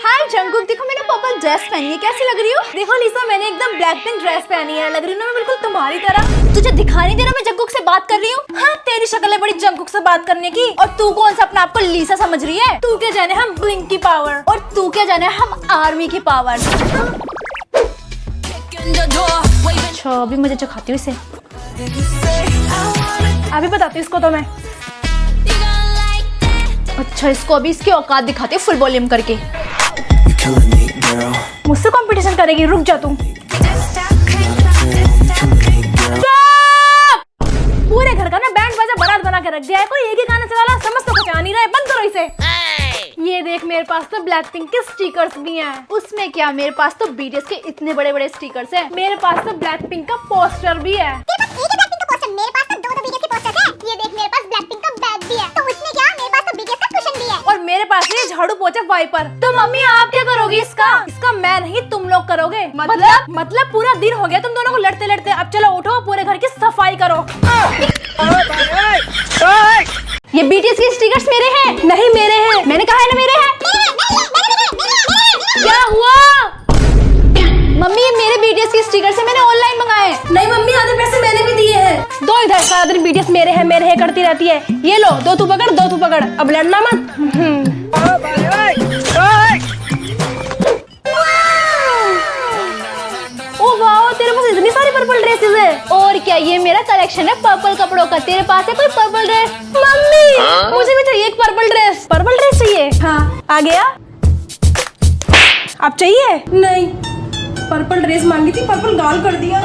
हाय जंगकुक, देखो मैंने पर्पल ड्रेस पहनी है, कैसी लग रही हो? देखो लिसा, मैंने एकदम ब्लैक पिंक ड्रेस पहनी है, लग रही हूँ ना मैं बिल्कुल तुम्हारी तरह। तुझे दिखा नहीं दे रहा मैं जंगकुक से बात कर रही हूँ? हाँ, तेरी शक्ल है बड़ी जंगकुक से बात करने की। और तू कौन सा अपना आपको लीसा समझ रही है? तू क्या जाने हम ब्लिंक की पावर, और तू क्या जाने हम आर्मी की पावर। अच्छा, अभी मुझे चखाती हूँ इसे। अभी बताती हूँ इसको तो मैं। अच्छा, इसको अभी इसकी औकात दिखाती हूँ फुल वॉल्यूम करके। मुझसे कंपटीशन करेगी? रुक जा तुम। पूरे घर का ना बैंड बाजा बारात बना के रख दिया है, कोई एक ही गाना चला रहा, समझ तो कुछ आ नहीं रहा है। बंद करो इसे। ये देख, मेरे पास तो ब्लैक पिंक के स्टिकर्स भी हैं। उसमें क्या, मेरे पास तो बीटीएस के इतने बड़े बड़े स्टिकर्स हैं। मेरे पास तो ब्लैक पिंक का पोस्टर भी है। मेरे पास तो दो बीटीएस के पोस्टर हैं। ये देख, मेरे पास ब्लैकपिंक का बैग भी है। तो उसमें क्या, मेरे पास तो बीटीएस का कुशन भी है। और मेरे पास ये झाड़ू पोछा वाइपर। तो मम्मी आप क्या करोगी इसका? इसका मैं नहीं, तुम लोग करोगे। मतलब पूरा दिन हो गया तुम दोनों को लड़ते लड़ते। अब चलो उठो, पूरे घर की सफाई करो। ये बीटीएस के स्टिकर्स मेरे हैं। नहीं मेरे हैं। मैंने कहा है ना मेरे हैं। क्या हुआ? मम्मी, ये मेरे बीटीएस के स्टिकर्स हैं, मैंने ऑनलाइन मंगाए। नहीं मम्मी, आधे पैसे मैंने भी दिए हैं। दो इधर, सारा दिन बीटीएस मेरे हैं करती रहती है। ये लो, दो तू पकड़, अब लड़ना मत। ओ वाह, तेरे पास इतनी सारी पर्पल ड्रेसेस है। और क्या, ये मेरा कलेक्शन है पर्पल कपड़ों का। तेरे पास है कोई पर्पल ड्रेस? मम्मी मुझे भी चाहिए एक पर्पल ड्रेस। पर्पल ड्रेस चाहिए? हाँ। आ गया? अब चाहिए? नहीं, पर्पल ड्रेस मांगी थी, पर्पल गाल कर दिया।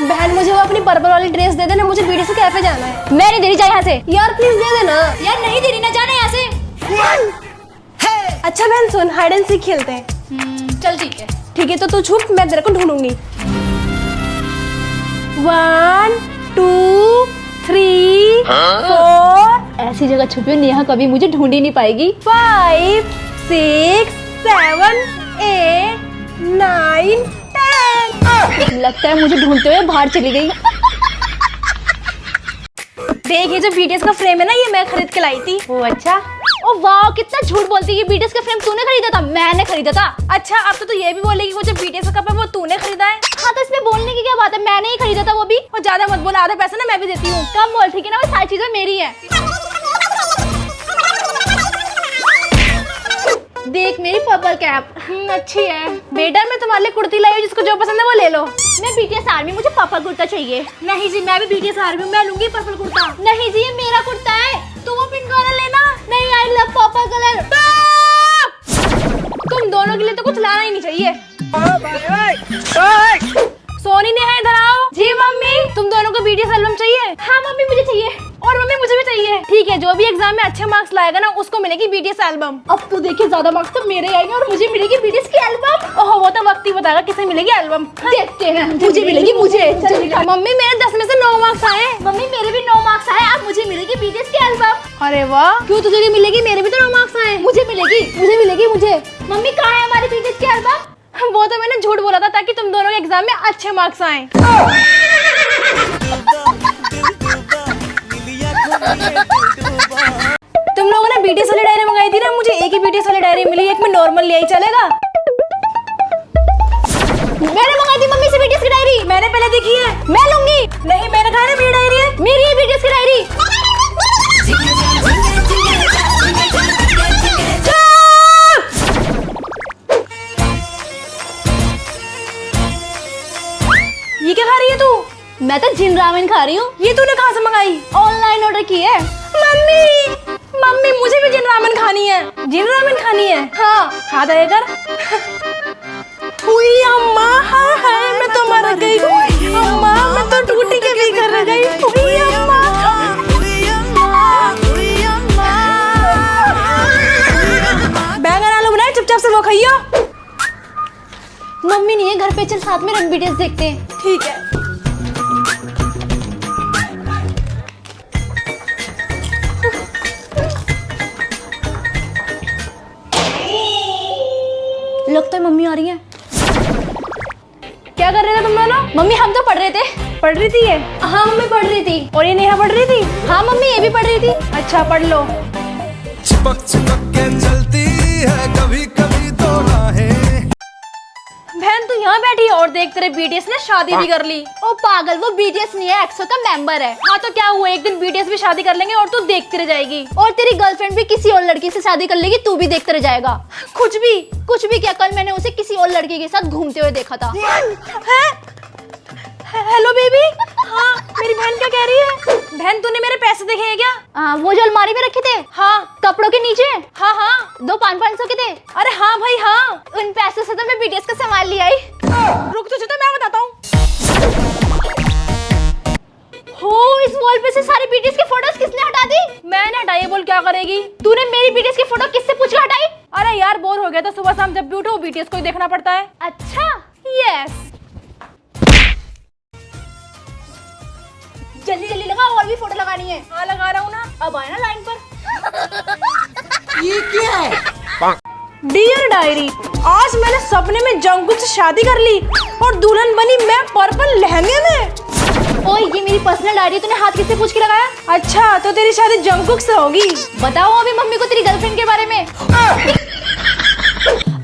बहन मुझे वो अपनी पर्पल वाली ड्रेस दे देना, मुझे बीटीएस के कैफे जाना है। मैं नहीं दे रही, जा यहाँ से। यार प्लीज दे देना। यार नहीं दे रही ना, जाना यहाँ से। अच्छा बहन सुन, हाइड एंड सीक खेलते हैं। चल ठीक है। ठीक है, तो तू छुप, मैं तेरे को ढूंढूंगी। 1 2 3 4। ऐसी जगह छुपी नेहा कभी मुझे ढूंढ ही नहीं पाएगी। 5 6 7 8 9 10। लगता है मुझे ढूंढते हुए बाहर चली गई। देख, ये जो बीटीएस का फ्रेम है ना, ये मैं खरीद के लाई थी। ओ अच्छा। ओ वाह, कितना झूठ बोलती है। ये बीटीएस का फ्रेम तूने खरीदा था? मैंने खरीदा था। अच्छा, अब तो तू ये भी बोलेगी वो जो बीटीएस का कप है वो तूने खरीदा है? हाँ, तो इसमें बोलने की क्या बात है, मैंने ही खरीदा था वो भी। और ज्यादा मत बोल, आधे पैसे ना मैं भी देती हूँ। कम बोल, ठीक है ना, वो सारी चीजें मेरी है। देख मेरी पर्पल कैप। अच्छी है। बेटा मैं तुम्हारे लिए कुर्ती लाई हूँ, जिसको जो पसंद है वो ले लो। मैं बीटीएस आर्मी, मुझे पर्पल कुर्ता चाहिए। नहीं जी, मैं भी बीटीएस आर्मी हूँ, मैं लूंगी पर्पल कुर्ता। नहीं जी, ये मेरा कुर्ता है। तो वो पिंक वाला लेना। नहीं, आई लव पर्पल कलर। तुम दोनों के लिए तो कुछ लाना ही नहीं चाहिए। सोनी नेहा इधर आओ। जी मम्मी। तुम दोनों को बीटीएस एल्बम चाहिए? हाँ मम्मी, मुझे चाहिए। और मम्मी मुझे भी चाहिए। ठीक है, जो भी एग्जाम में अच्छे मार्क्स लाएगा ना उसको मिलेगी बीटीएस एल्बम। अब तो देखिए, ज्यादा मार्क्स तो मेरे आएंगे और मुझे मिलेगी बीटीएस की एल्बम। ओहो, वो तो वक्त ही बताएगा किसे मिलेगी एल्बम। देखते हैं, मुझे मिलेगी मुझे। मम्मी मेरे 10 में से 9 मार्क्स आए। मम्मी मेरे भी 9 मार्क्स आए, अब मुझे मिलेगी बीटीएस की एल्बम। अरे वाह, क्यों तुझे मिलेगी? मेरे भी तो 9 मार्क्स आए। मुझे मिलेगी मुझे। मम्मी कहाँ है हमारी बीटीएस की एल्बम? वो तो मैंने झूठ बोला था ताकि तुम दोनों के एग्जाम में अच्छे मार्क्स आए। तुम लोगों ने बीटीएस वाली डायरी मंगाई थी ना, मुझे एक ही बीटीएस वाली डायरी मिली, एक में नॉर्मल ले आई, चलेगा? मैंने मंगाई थी मम्मी से बीटीएस की डायरी। मैंने पहले देखी है। मैं लूंगा। ये क्या खा रही है तू? मैं तो जिन रामेन खा रही हूँ। ये तूने कहाँ से मंगाई? ऑनलाइन ऑर्डर की है। मम्मी मम्मी मुझे भी जिन रामेन खानी है। जिन रामेन खानी है? हाँ खा दे कर। हुई अम्मा, हाय हाय मैं तो मर गई। अम्मा मैं तो टूटी के भी कर गई। हुई अम्मा। बैंगन आलू बनाए, चुपचाप से वो खाइयो। मम्मी नहीं है घर पे, चल साथ में रन बीटीएस देखते हैं। ठीक है। लगता है मम्मी आ रही है। क्या कर रहे थे तुम दोनों? मम्मी हम तो पढ़ रहे थे। पढ़ रही थी ये? हाँ मम्मी पढ़ रही थी। और ये नेहा पढ़ रही थी? हाँ मम्मी ये भी पढ़ रही थी। अच्छा पढ़ लो। चिपक चिपक के चलती है कभी कभी तो राहें। बहन तू यहाँ बैठी है और देख तेरे बीटीएस ने शादी भी कर ली। ओ पागल, वो बीटीएस नहीं है, एक्सो का मेंबर है। हाँ तो क्या हुआ, एक दिन बीटीएस भी शादी कर लेंगे और तू देखती रह जाएगी। और तेरी गर्लफ्रेंड भी किसी और लड़की से शादी कर लेगी, तू भी देखते रह जाएगा। कुछ भी क्या, कल मैंने उसे किसी और लड़के के साथ घूमते हुए देखा था। Hello baby. हाँ मेरी बहन क्या कह रही है? बहन तूने मेरे पैसे देखे हैं क्या? वो जो अलमारी में रखे थे, हाँ कपड़ों के नीचे। हाँ हाँ 500 के थे। अरे हाँ भाई हाँ। उन पैसों से तो मैं बीटीएस का सामान ले आई। रुक तो मैं बताता हूँ। हो, इस वॉल पे से सारी बीटीएस की फोटोज किसने हटा दी? मैंने हटाई, बोल क्या करेगी? तूने मेरी बीटीएस की फोटो किससे पूछ कर हटाई? अरे यार बोर हो गया था, सुबह शाम जब भी उठो बीटीएस को ही देखना पड़ता है। अच्छा यस। जल्दी जल्दी लगा, और भी फोटो लगानी है। हाँ लगा रहा हूँ ना। अब आए ना लाइन पर। ये क्या है? डियर डायरी, आज मैंने सपने में जंगकुक से शादी कर ली और दुल्हन बनी मैं पर्पल लहंगे में। ओए ये मेरी पर्सनल डायरी, तूने हाथ किससे पूछ के लगाया? अच्छा तो तेरी शादी जंगकुक से होगी। बताओ अभी मम्मी को तेरी गर्लफ्रेंड के बारे में।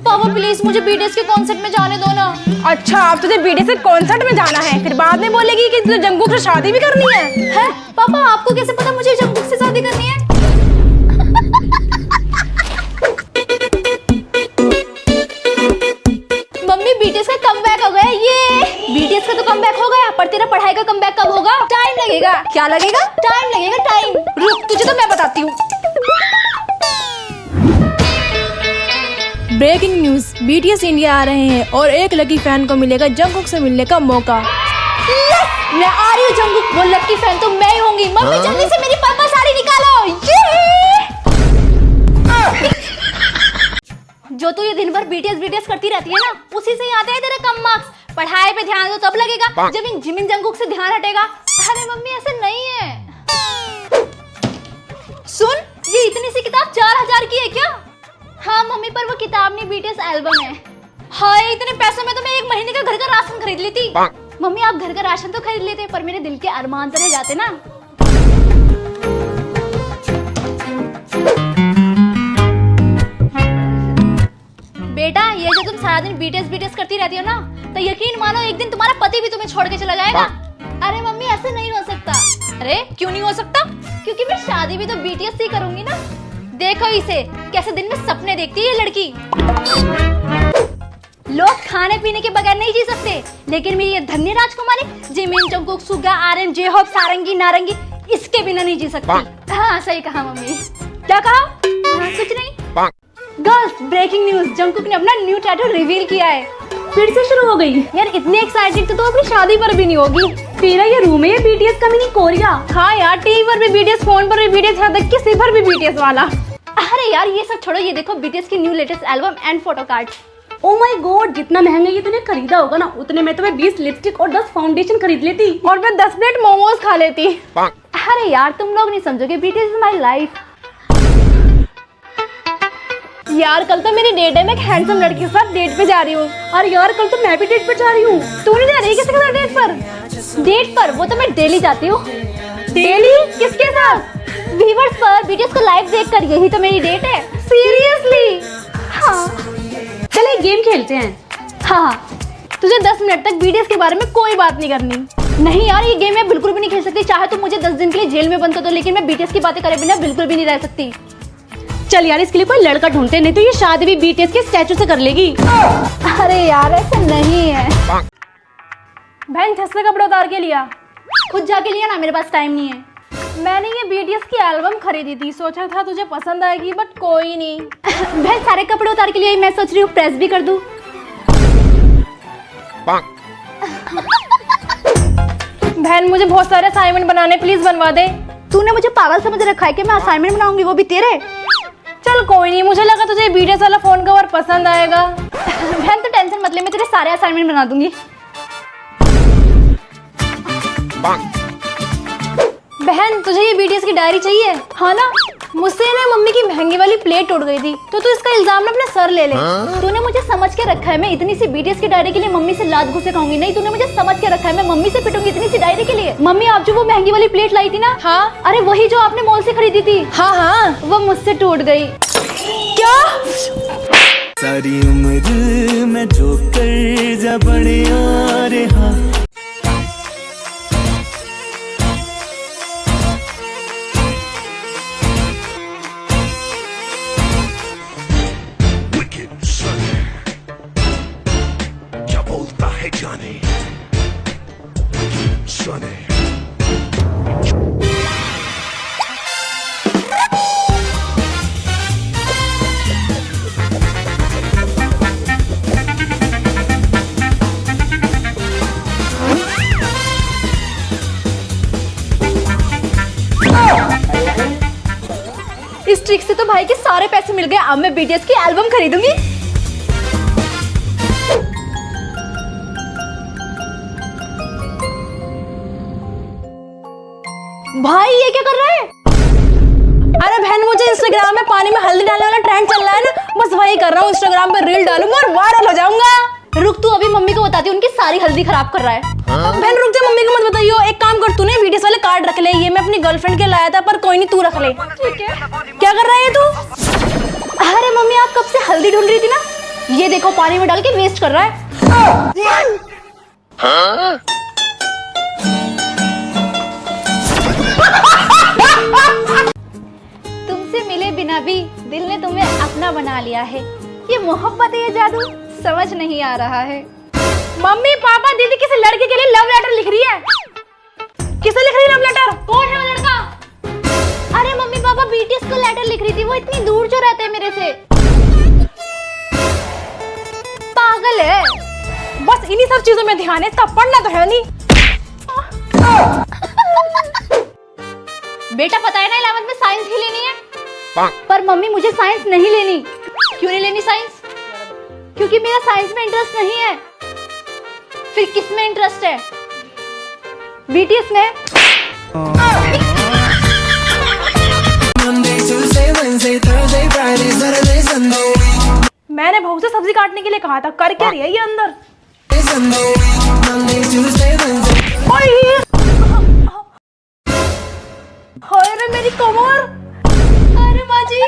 पापा प्लीज मुझे बीटीएस के कॉन्सर्ट में जाने दो ना। अच्छा अब तुझे बीटीएस के कॉन्सर्ट में जाना है, फिर बाद में बोलेगी कि तुझे जंगकुक से शादी भी करनी है। हैं? पापा आपको कैसे पता मुझे जंगकुक से शादी करनी है? मम्मी बीटीएस का कमबैक हो गया। ये बीटीएस का तो कमबैक हो गया, पर तेरा पढ़ाई का कमबैक कब होगा? टाइम लगेगा। क्या लगेगा? टाइम लगेगा, टाइम। रुक तुझे तो मैं बताती हूँ। ब्रेकिंग न्यूज, बीटीएस इंडिया आ रहे हैं और एक लकी फैन को मिलेगा जंगकुक से मिलने का मौका। मैं आ रही हूँ जंगकुक, वो लकी फैन तो मैं ही होंगी। मम्मी जल्दी से मेरी पर्पल साड़ी निकालो। जो तू ये दिन भर बीटीएस करती रहती है ना, उसी से ही आते हैं तेरे कम मार्क्स। पढ़ाई पे ध्यान दो तब लगेगा, जब इन जिमिन जंगकुक से ध्यान हटेगा। अरे मम्मी ऐसे नहीं है। सुन, ये इतनी सी किताब 4000 की है क्या? हाँ मम्मी, पर वो किताब नहीं बीटीएस एल्बम है। हाय इतने पैसों में तो मैं 1 महीने का घर का राशन खरीद लेती। मम्मी आप घर का राशन तो खरीद लेते, पर मेरे दिल के अरमान तो रह जाते ना। बेटा ये जो तुम सारा दिन बीटीएस करती रहती हो ना, तो यकीन मानो एक दिन तुम्हारा पति भी तुम्हें छोड़ के चला जाएगा। अरे मम्मी ऐसे नहीं हो सकता। अरे क्यों नहीं हो सकता? क्योंकि मैं शादी भी तो बीटीएस से ही करूंगी ना। देखो इसे कैसे दिन में सपने देखती है ये लड़की। लोग खाने पीने के बगैर नहीं जी सकते, लेकिन मेरी ये धन्य राजकुमारी जिमिन जंगकुक सुगा RM J-Hope सारंगी नारंगी इसके बिना नहीं जी सकती। हाँ सही कहा मम्मी। क्या कहा? हाँ, कुछ नहीं। गर्ल्स ब्रेकिंग न्यूज, जंगकुक ने अपना न्यू टैटू रिवील किया है। फिर से शुरू हो गई यार, इतनी एक्साइटेड तो अपनी शादी पर भी नहीं होगी। तेरा ये रूम है बीटीएस का मिनी कोरिया। हाँ यार टीवी पर भी बीटीएस, फोन पर भी बीटीएस, यहाँ तक कि सिर पर भी बीटीएस वाला। अरे यार ये सब छोड़ो, ये देखो बीटीएस की new latest album and photo card. Oh my God, जितना महंगा ये तूने खरीदा होगा ना, उतने में तो मैं 20 लिपस्टिक और 10 फाउंडेशन खरीद लेती और मैं 10 प्लेट मोमोज खा लेती। अरे यार तुम लोग नहीं समझोगे, बीटीएस इज माय लाइफ। यार कल तो मेरी डेट है, मैं एक हैंडसम लड़की के साथ डेट पे जा रही हूँ। और यार कल तो मैं भी डेट पर जा रही हूँ। तू नहीं जा रही किसके साथ डेट पर? डेट पर वो तो मैं डेली जाती हूँ। डेली? किसके साथ? व्यूअर्स पर बीटीएस को लाइव देखकर, यही तो मेरी डेट है। सीरियसली? हाँ चले गेम खेलते हैं। हाँ तुझे 10 मिनट तक बीटीएस के बारे में कोई बात नहीं करनी। नहीं यार ये गेम मैं बिल्कुल भी नहीं खेल सकती। चाहे तो मुझे 10 दिन के लिए जेल में बंद कर दो, लेकिन मैं बीटीएस की बातें करे बिना बिल्कुल भी नहीं रह सकती। चल यार इसके लिए कोई लड़का ढूंढते, नहीं तो ये शादी भी बीटीएस के स्टैचू से कर लेगी। अरे यार ऐसा नहीं है। बहन छत से कपड़े उतार के लिया। खुद जाके लिया ना, मेरे पास टाइम नहीं है। मैंने ये BTS की एल्बम खरीदी थी, सोचा था तुझे पसंद आएगी, बट कोई नहीं। बहन सारे कपड़े उतार के लिए मैं सोच रही हूँ प्रेस भी कर दूँ। बहन मुझे बहुत सारे असाइनमेंट बनाने, प्लीज बनवा दे। तूने मुझे पागल समझ रखा है कि मैं असाइनमेंट बनाऊंगी, वो भी तेरे। चल कोई नहीं, मुझे लगा तुझे BTS वाला फोन कवर पसंद आएगा। बहन तो टेंशन मत ले, मैं तेरे सारे असाइनमेंट बना दूंगी। बहन तुझे ये BTS की डायरी चाहिए? हाँ ना, मुझसे ना मम्मी की महंगी वाली प्लेट टूट गई थी, तो तू इसका इल्जाम ना अपने सर ले ले। तूने मुझे समझ के रखा है मैं इतनी सी BTS की डायरी के लिए मम्मी से लात घुसे खाऊंगी? नहीं, तूने मुझे समझ के रखा है मैं मम्मी से पिटूंगी इतनी सी डायरी के लिए। मम्मी आप जो वो महंगी वाली प्लेट लाई थी ना, हाँ, अरे वही जो आपने मॉल से खरीदी थी। हाँ हाँ, वो मुझसे टूट गई। क्या? सारी उम्र में जो कर्जा बड़े आ रहा। क्या बोलता है जाने सुने। इस ट्रिक से तो भाई के सारे पैसे मिल गए। अब मैं BTS की एल्बम खरीदूंगी। भाई ये क्या कर रहा है? अरे बहन मुझे इंस्टाग्राम में पानी में हल्दी डालने वाला ट्रेंड चल रहा है ना, बस वही कर रहा हूँ। इंस्टाग्राम पे रील डालूंगा और वायरल हो जाऊंगा। रुक, तू अभी मम्मी को बताती, उनकी सारी हल्दी खराब कर रहा है। बहन रुक जा, मम्मी को मत बताइयो। एक काम कर, तूने BTS वाले कार्ड रख ले, ये मैं अपनी गर्लफ्रेंड के लाया था, पर कोई नहीं, तू रख ले। ठीक है। क्या कर रहा है तू? अरे मम्मी आप कब से हल्दी ढूंढ रही थी ना, ये देखो पानी में डाल के वेस्ट कर रहा है। तुमसे मिले बिना भी दिल ने तुम्हें अपना बना लिया है। ये मोहब्बत है, ये जादू समझ नहीं आ रहा है। मम्मी पापा दीदी किसी लड़के के लिए लव लेटर लिख रही है। किसे लिख रही है लव लेटर? कौन है वो लड़का? अरे मम्मी पापा BTS को लेटर लिख रही थी, वो इतनी दूर जो रहते हैं मेरे से। पागल है। बस इन्हीं सब चीजों में ध्यान है, इसका पढ़ना तो है नहीं। बेटा पता है ना 11th में साइंस ही लेनी है। पर मम्मी मुझे साइंस नहीं लेनी। क्यों नहीं लेनी साइंस? क्योंकि मेरा साइंस में इंटरेस्ट नहीं है। फिर किस में इंटरेस्ट है? BTS में। मैंने बहू से सब्जी काटने के लिए कहा था, कर क्या रही है ये अंदर? अरे मेरी कमर। अरे माँ जी।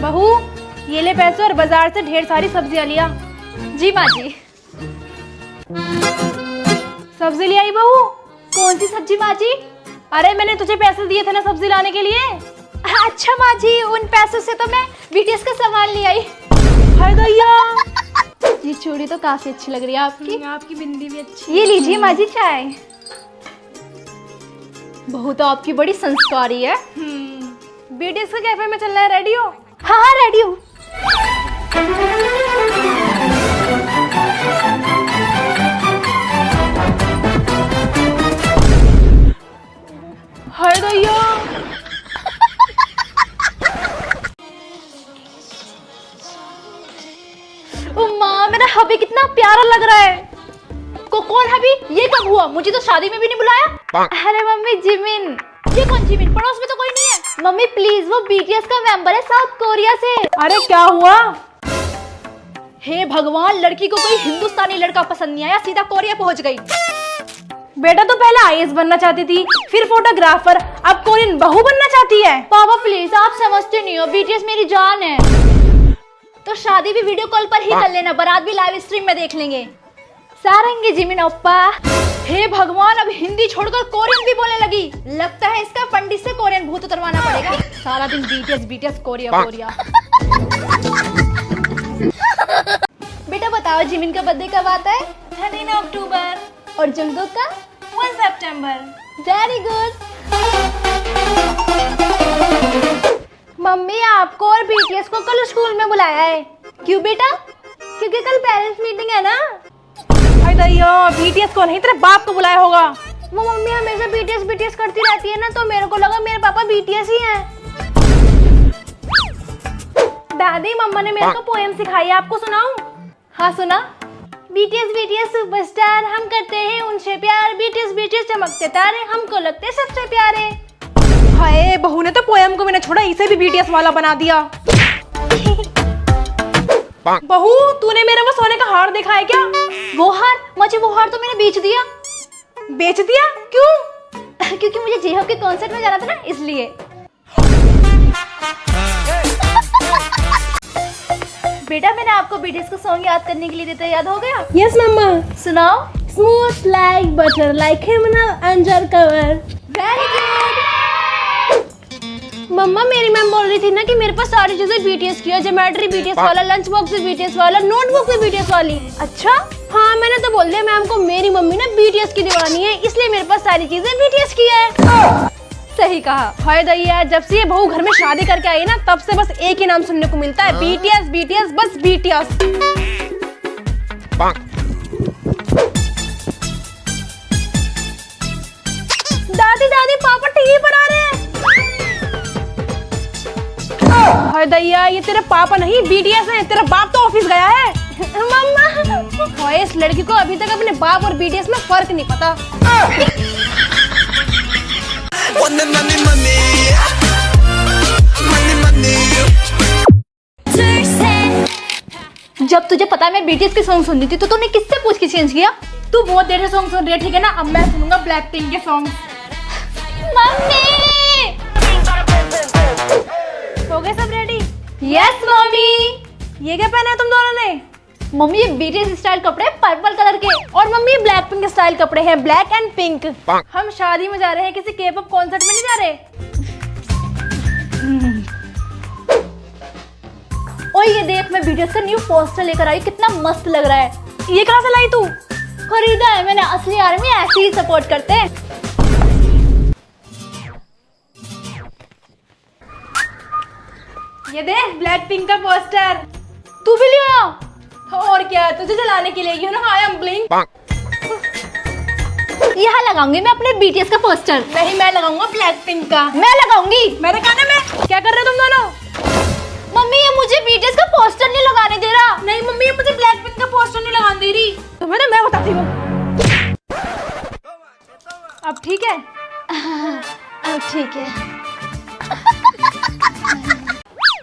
बहू ये ले पैसे और बाजार से ढेर सारी सब्जियां लिया। जी माँ जी। सब्जी ले आई बहू? कौन सी सब्जी माँ जी? अरे मैंने तुझे पैसे दिए थे ना सब्जी लाने के लिए। अच्छा माँ जी, उन पैसों से तो मैं BTS का सामान ले आई। हाय गैया, ये चूड़ी तो काफी अच्छी लग रही है आपकी। आपकी बिंदी भी अच्छी। ये लीजिए माँ जी चाय। बहू तो आपकी बड़ी संस्कारी है। BTS के कैफे में चलना है, रेडी हो? हाँ हाँ रेडी हूँ। हाय गैया, ओ माँ मेरा हबी कितना प्यारा लग रहा है। कौन हबी? ये कब हुआ? मुझे तो शादी में भी नहीं बुलाया। अरे मम्मी जिमिन। ये कौन जिमिन? पड़ोस में तो कोई नहीं है। मम्मी प्लीज, वो BTS का मेंबर है साउथ कोरिया से। अरे क्या हुआ? हे भगवान, लड़की को कोई हिंदुस्तानी लड़का पसंद नहीं आया, सीधा कोरिया पहुंच गई। बेटा तो पहले IAS बनना चाहती थी, फिर फोटोग्राफर, अब कोरियन बहू बनना चाहती है। पापा प्लीज, आप समझते नहीं हो, BTS मेरी जान है। तो शादी भी वीडियो कॉल पर ही कर लेना, बारात भी लाइव स्ट्रीम में देख लेंगे। सारंगी जिमिन ओप्पा। हे भगवान, अब हिंदी छोड़कर कोरियन भी बोलने लगी। लगता है इसका पंडित से कोरियन भूत उतरवाना पड़ेगा। सारा दिन BTS कोरिया कोरिया। बेटा बताओ जिमिन का बर्थडे कब आता है? 13 अक्टूबर। और जंगकोक का 1 सितंबर। Very good. मम्मी आपको और बीटीएस को कल स्कूल में बुलाया है। क्यों बेटा? क्योंकि कल पेरेंट्स मीटिंग है ना। अरे दैया, बीटीएस को नहीं, तेरे बाप को बुलाया होगा। वो मम्मी हमेशा बीटीएस बीटीएस करती रहती है ना, तो मेरे को लगा मेरे पापा बीटीएस ही हैं। दादी, मम्मा ने मेरे को पोएम सिखाई है, आपको सुनाऊं? हाँ सुना। बीटीएस बीटीएस सुपरस्टार, हम करते हैं उनसे प्यार। बीटीएस बीटीएस चमकते तारे, हमको लगते सबसे प्यारे। हाय, बहू ने तो पोएम को भी नहीं छोड़ा, इसे भी बीटीएस वाला बना दिया। बहू, तूने मेरे वो सोने का हार देखा है क्या? वो हार? मुझे वो हार तो मैंने बेच दिया। बेच दिया? क्यों? क्योंकि मुझे जेहोप के कॉन्सर्ट में जाना था ना, इसलिए। बेटा, मैंने आपको बीटीएस को सॉन्ग याद करने के लिए देता, याद हो गया? यस मम्मा। सुनाओ। Smooth like butter, like criminal undercover. Very good. मम्मा, मेरी मैम बोल रही थी ना कि मेरे पास सारी चीजें बीटीएस की है। ज्योमेट्री बीटीएस वाला, लंच बॉक्स भी बीटीएस वाला, नोटबुक भी बीटीएस वाली। अच्छा? हाँ, मैंने तो बोल दिया मैम को मेरी मम्मी ना बीटीएस की दीवानी है, इसलिए मेरे पास सारी चीजें बीटीएस की है। सही कहा। हाय दैया, जब से ये बहू घर में शादी करके आई ना, तब से बस एक ही नाम सुनने को मिलता है, बीटीएस बीटीएस, बस बीटीएस। दादी दादी, पापा टीवी पर आ रहे हैं। हाय दैया, ये तेरे पापा नहीं बीटीएस है, तेरा बाप तो ऑफिस गया है। मम्मा, हाय, इस लड़की को अभी तक अपने बाप और बीटीएस में फर्क नहीं पता। जब तुझे पता है मैं बीटीएस के सॉन्ग सुनती थी तो तूने किससे पूछ के चेंज किया? तू बहुत देर से सॉन्ग सुन रही है, ठीक है ना? अब मैं सुनूंगा ब्लैक पिंक के सॉन्ग। मम्मी! हो गए सब रेडी? Yes mummy. ये क्या पहना है तुम दोनों ने? मम्मी, ये बीटीएस स्टाइल कपड़े हैं पर्पल कलर के। और मम्मी, ब्लैक पिंक स्टाइल कपड़े हैं, ब्लैक एंड पिंक। हम शादी में जा रहे हैं, किसी के-पॉप कॉन्सर्ट में नहीं जा रहे। और ये देख, मैं बीटीएस का न्यू पोस्टर लेकर आई, कितना मस्त लग रहा है। ये कहाँ से लाई तू? खरीदा है मैंने, असली आर्मी ऐसे ही सपोर्ट करते हैं। ये देख, ब्लैक पिंक का पोस्टर। तू भी ले आओ। और क्या, तुझे जलाने के लिए, you know I am blink. यहाँ लगाऊंगी मैं अपने बीटीएस का पोस्टर। नहीं, मैं लगाऊंगा ब्लैक पिंक का। मैं लगाऊंगी। मेरे कान में। क्या कर रहे हो तुम दोनों? मम्मी, ये मुझे बीटीएस का पोस्टर नहीं लगाने दे रहा। नहीं मम्मी, ये मुझे ब्लैक पिंक का पोस्टर नहीं लगाने दे रही। तुम्हें ना मैं बताती हूँ। अब ठीक है? अब ठीक है।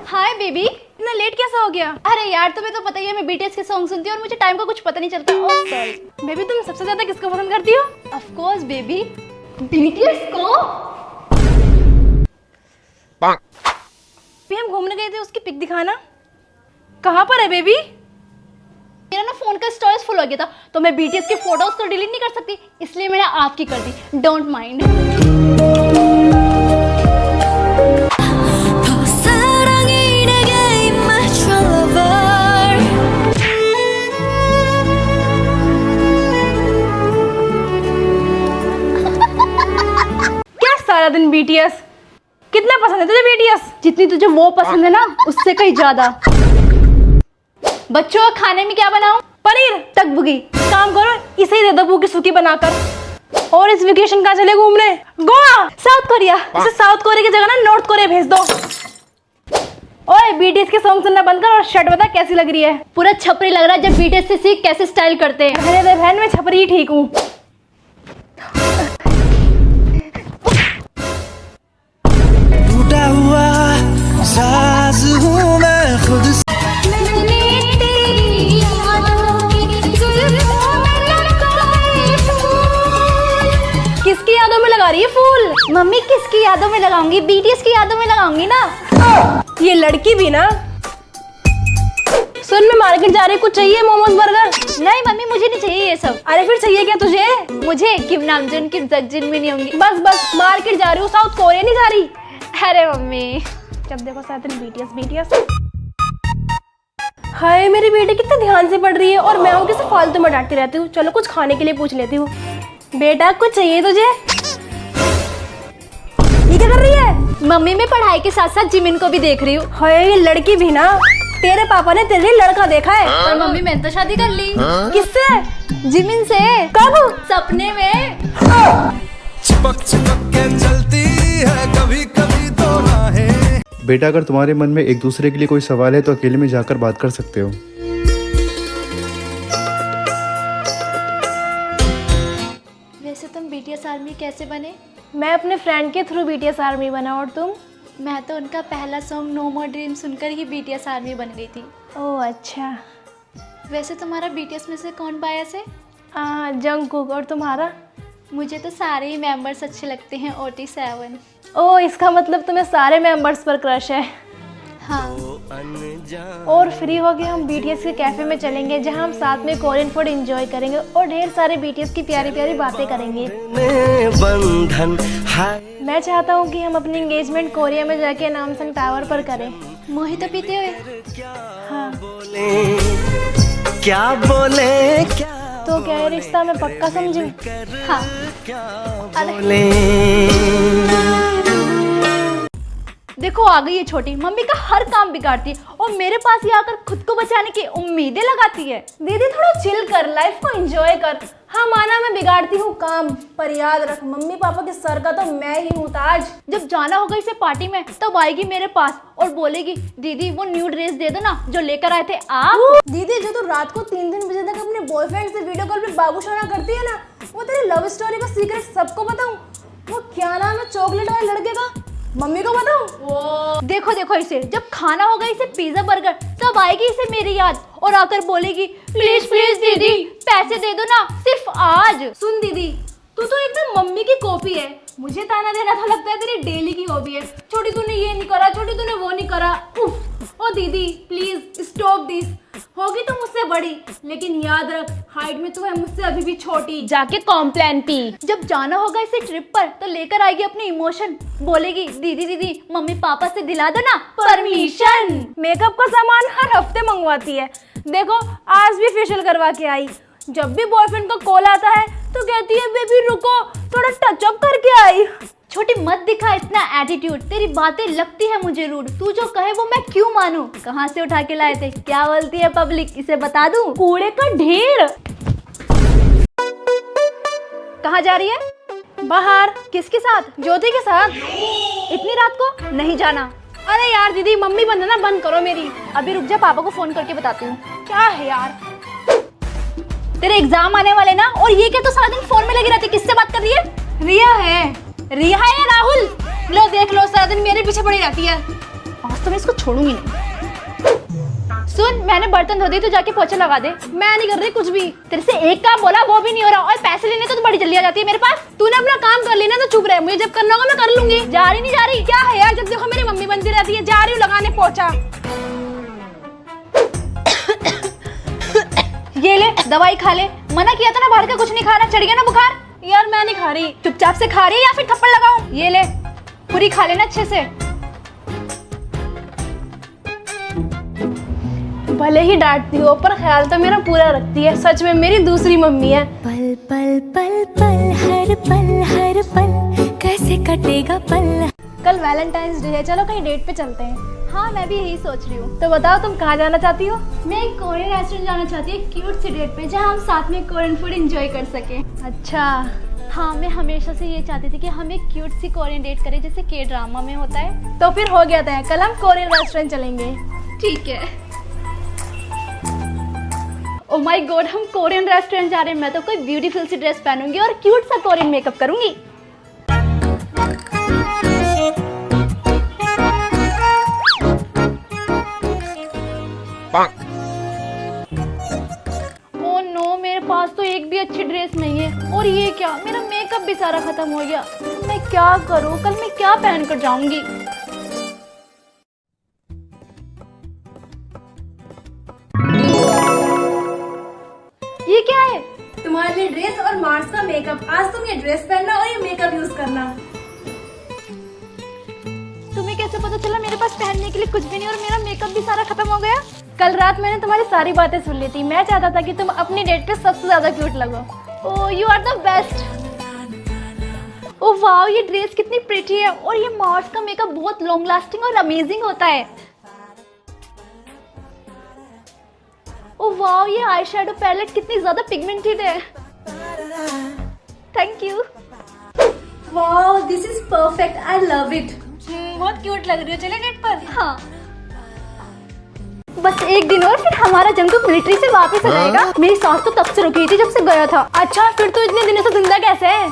हाय बेबी, इतना लेट कैसे हो गया? अरे यार, तुम्हें तो पता ही है मैं बीटीएस के सॉन्ग सुनती हूँ और मुझे टाइम का कुछ पता नहीं चलता। Oh sorry. बेबी, तुम सबसे ज्यादा किसको पसंद करती हो? ऑफ कोर्स बेबी, बीटीएस को। भी हम घूमने गए थे, उसकी पिक दिखाना। कहाँ पर है बेबी? मेरा ना फोन का स्टोरेज फुल हो गया था, तो मैं बीटीएस की फोटोज तो डिलीट नहीं कर सकती, इसलिए मैंने आपकी कर दी। Don't mind. क्या सारा दिन बीटीएस? कितना पसंद है तुझे बीटीएस? जितनी तुझे वो पसंद है ना, उससे कहीं ज्यादा। बच्चों, खाने में क्या बनाऊं? पनीर। तकबुगी। काम करो, इसे ही दे दो भूखी सूखी बनाकर। और इस वेकेशन कहाँ चले घूमने? Goa, south Korea. इसे साउथ कोरिया की जगह ना नॉर्थ कोरिया भेज दो। ओए, बीटीएस के सॉन्ग सुनना बंद कर और शर्ट बता कैसी लग रही है। पूरा छपरी लग रहा है। जब बीटीएस से सीख कैसे स्टाइल करते हैं। रहने दे बहन, मैं छपरी ही ठीक हूँ। टूटा हुआ साज हूँ मैं खुद से। किसकी यादों में लगा रही है फूल? मम्मी, किसकी यादों में लगाऊंगी? बीटीएस की यादों में लगाऊंगी ना। ये लड़की भी ना। सुन, मैं मार्केट जा रही, कुछ चाहिए? मोमोज, बर्गर? नहीं मम्मी, मुझे नहीं चाहिए ये सब। अरे फिर चाहिए क्या तुझे? मुझे किम नामजून की जगजिन भी नहीं होंगी। बस बस, मार्केट जा रही हूँ, साउथ कोरिया नहीं जा रही। अरे मम्मी, जब देखो साथ में बीटीएस बीटीएस। हाय मेरी बेटी कितने ध्यान से पढ़ रही है और मैं हूँ किसी फालतू में डांटती रहती हूँ। चलो कुछ खाने के लिए पूछ लेती हूँ। बेटा कुछ चाहिए तुझे? ये क्या कर रही है? मम्मी मैं पढ़ाई के साथ साथ जिमिन को भी देख रही हूँ। हाय ये लड़की भी ना, तेरे पापा ने तेरे लिए लड़का देखा है। और मम्मी मैंने तो शादी कर ली। किससे? जिमिन से। कब? सपने में। चिपक चिपक के चलती है कभी कभी तो राहें। बेटा अगर तुम्हारे मन में एक दूसरे के लिए कोई सवाल है तो अकेले में जाकर बात कर सकते हो। वैसे तुम बीटीएस आर्मी कैसे बने? मैं अपने फ्रेंड के थ्रू बीटीएस आर्मी बना। और तुम? मैं तो उनका पहला सॉन्ग नो मोर ड्रीम सुनकर ही बीटीएस आर्मी बन गई थी। ओह अच्छा। वैसे तुम्हारा बीटीएस में से कौन बायस है? जंगकुक। और तुम्हारा? मुझे तो सारे ही मेंबर्स अच्छे लगते हैं। OT7। ओह इसका मतलब तुम्हें सारे मेंबर्स पर क्रश है। हाँ। और फ्री हो गए हम बीटीएस के कैफे में चलेंगे जहां हम साथ में कोरियन फूड एंजॉय करेंगे और ढेर सारे बीटीएस की प्यारी प्यारी बातें करेंगे। मैं चाहता हूं कि हम अपनी एंगेजमेंट कोरिया में जाके नामसंग टावर पर करें। मोहितो पीते हुए? हाँ। क्या बोले क्या तो क्या ये रिश्ता मैं पक्का समझूं? हाँ। देखो आ गई है छोटी, मम्मी का हर काम बिगाड़ती है और मेरे पास ही आकर खुद को बचाने की उम्मीदें लगाती है। दीदी थोड़ा चिल कर, लाइफ को एंजॉय कर। हाँ माना मैं बिगाड़ती हूँ काम, पर याद रख मम्मी पापा के सर का तो मैं ही हूँ ताज। जब जाना होगा इसे पार्टी में तब आएगी मेरे पास और बोलेगी दीदी वो न्यू ड्रेस दे दो ना जो लेकर आए थे आप। दीदी जो तू रात को 3-3 बजे तक अपने बॉयफ्रेंड से वीडियो कॉल पे बाबू सोना करती है ना, वो तेरी लव स्टोरी का सीक्रेट सबको बताऊं? वो क्या नाम है चॉकलेट वाले लड़के का, मम्मी को बताऊं? देखो देखो इसे, जब खाना होगा इसे पिज्जा बर्गर तब आएगी इसे मेरी याद और आकर बोलेगी प्लीज प्लीज दीदी पैसे दे दो ना सिर्फ आज। सुन दीदी तू तो एकदम मम्मी की कॉपी है। मुझे ताना देना तो लगता है तेरी डेली की हॉबी है। छोटी तूने ये नहीं करा, छोटी तूने वो नहीं करा। उफ। ओ दीदी प्लीज स्टॉप दिस। होगी तो मुझसे बड़ी लेकिन याद रख हाइट में तू है मुझसे अभी भी छोटी। जाके कॉम्प्लेन पी। जब जाना होगा इसे ट्रिप पर तो लेकर आएगी अपने इमोशन, बोलेगी दीदी दीदी मम्मी पापा से दिला दो ना परमिशन। मेकअप का सामान हर हफ्ते मंगवाती है। देखो आज भी फेशियल करवा के आई। जब भी बॉयफ्रेंड का कॉल आता है तो कहती है बेबी रुको थोड़ा टचअप करके आई। छोटी मत दिखा इतना एटीट्यूड, तेरी बातें लगती है मुझे रूड। तू जो कहे वो मैं क्यों मानूं? कहाँ से उठा के लाए थे? क्या बोलती है पब्लिक, इसे बता दूं? कूड़े का ढेर। कहाँ जा रही है? बाहर। किसके साथ? ज्योति के साथ। इतनी रात को नहीं जाना। अरे यार दीदी मम्मी बंधना बंद करो मेरी। अभी रुक जा, पापा को फोन करके बताती हूँ। क्या है यार? तेरे एग्जाम आने वाले ना, और ये क्या तो सारा दिन फोन में लगी रहती, किससे बात कर रही है? रिया है। रिया है या राहुल? लो देख लो, सारा दिन मेरे पीछे पड़ी रहती है। आज तो मैं इसको छोड़ूंगी नहीं। सुन मैंने बर्तन धो दी, तू जाके पोछा लगा दे। मैं नहीं कर रही कुछ भी। तेरे से एक काम बोला वो भी नहीं हो रहा, और पैसे लेने तो तू बड़ी जल्दी आ जाती है मेरे पास। तूने अपना काम कर लेना तो चुप रहे, मुझे जब करना होगा मैं कर लूंगी। जा रही नहीं जा रही? क्या है यार, जब देखो मेरी मम्मी बनती रहती है। जा रही हूँ लगाने पोछा। ये ले दवाई खा ले, मना किया था ना बाहर का कुछ नहीं खाना, चढ़ गया ना बुखार। यार मैं नहीं खा रही। चुपचाप से खा रही है या फिर थप्पड़ लगाऊं? ये ले पूरी खा लेना अच्छे से। भले ही डांटती हो पर ख्याल तो मेरा पूरा रखती है। सच में मेरी दूसरी मम्मी है। पल पल पल पल हर पल कैसे कटेगा पल। कल वैलेंटाइंस डे है, चलो कहीं डेट पे चलते हैं। हाँ मैं भी यही सोच रही हूँ। तो बताओ तुम कहाँ जाना चाहती हो? मैं एक कोरियन रेस्टोरेंट जाना चाहती हूँ, क्यूट सी डेट पे जहाँ हम साथ में कोरियन फूड एंजॉय कर सकें। अच्छा। हाँ मैं हमेशा से ये चाहती थी कि हम एक क्यूट सी कोरियन डेट करें जैसे के ड्रामा में होता है। तो फिर हो गया था, कल हम कोरियन रेस्टोरेंट चलेंगे। ठीक है। ओह माय गॉड, हम कोरियन रेस्टोरेंट जा रहे हैं। मैं तो कोई ब्यूटीफुल सी ड्रेस पहनूंगी और क्यूट सा कोरियन मेकअप करूंगी। ओह नो, मेरे पास तो एक भी अच्छी ड्रेस नहीं है। और ये क्या, मेरा मेकअप भी सारा खत्म हो गया। मैं क्या करूं? कल मैं क्या पहन कर जाऊंगी? ये क्या है? तुम्हारे लिए ड्रेस और मार्च का मेकअप। आज तुम ये ड्रेस पहनना और ये मेकअप यूज करना। तुम्हें कैसे पता चला मेरे पास पहनने के लिए कुछ भी नहीं और मेरा मेकअप भी सारा खत्म हो गया? कल रात मैंने तुम्हारी सारी बातें सुन ली थी। मैं चाहता था कि तुम अपनी डेट पे सबसे ज्यादा क्यूट लगो। Oh you are the best. Oh wow, ये ड्रेस कितनी प्रिटी है और ये मार्स का मेकअप बहुत लॉन्ग लास्टिंग और अमेजिंग होता है। ओह वाओ, ये आई शेडो पैलेट कितनी ज्यादा पिगमेंटेड है। Thank you. Wow this is perfect, I love it. बहुत क्यूट लग रही हो। चले डेट पर? हाँ बस एक दिन और फिर हमारा जंगकुक मिलिट्री से वापस आ जाएगा। मेरी सास तो तब से रुकी थी जब से गया था। अच्छा फिर तो इतने दिनों से जिंदा कैसे है?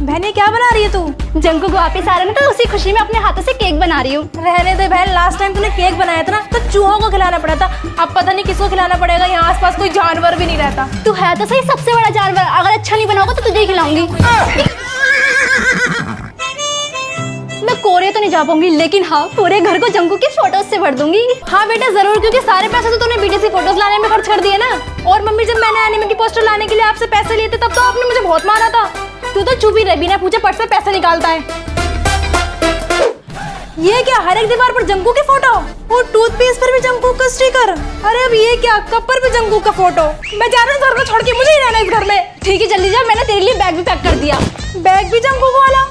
बहने क्या बना रही है तू? जंगकुक वापस आ रहा है ना, तो उसी खुशी में अपने हाथों से केक बना रही हूँ। रहने दे बहन, लास्ट टाइम तूने केक बनाया था ना तो चूहों को खिलाना पड़ा था। अब पता नहीं किसको खिलाना पड़ेगा। यहाँ आसपास कोई जानवर भी नहीं रहता। तू है तो सही सबसे बड़ा जानवर। अगर अच्छा नहीं बनाओगे तो तुझे ही खिलाऊंगी। मैं कोरिया तो नहीं जा पाऊंगी, लेकिन हाँ पूरे घर को जंगकुक की फोटोज से भर दूंगी। हाँ बेटा जरूर, क्योंकि सारे पैसे तो तूने बीटीएस की फोटोज लाने में खर्च कर दिए ना। और मम्मी जब मैंने एनिमे की पोस्टर लाने के लिए आपसे पैसे लिए थे तब तो आपने मुझे बहुत मारा था। तू तो चुप ही रह, बिना पूछे पर्स से पैसे निकालता है। ये क्या, हर एक दीवार पर जंगकुक की फोटो और टूथपेस्ट पर भी जंगकुक का स्टिकर। अरे अब ये क्या, कप पर भी जंगकुक का फोटो। मैं जा रहा हूँ घर को छोड़ के, मुझे ही रहना इस घर में। ठीक है जल्दी जा, मैंने तेरे लिए बैग भी पैक कर दिया। बैग भी जंगकुक वाला।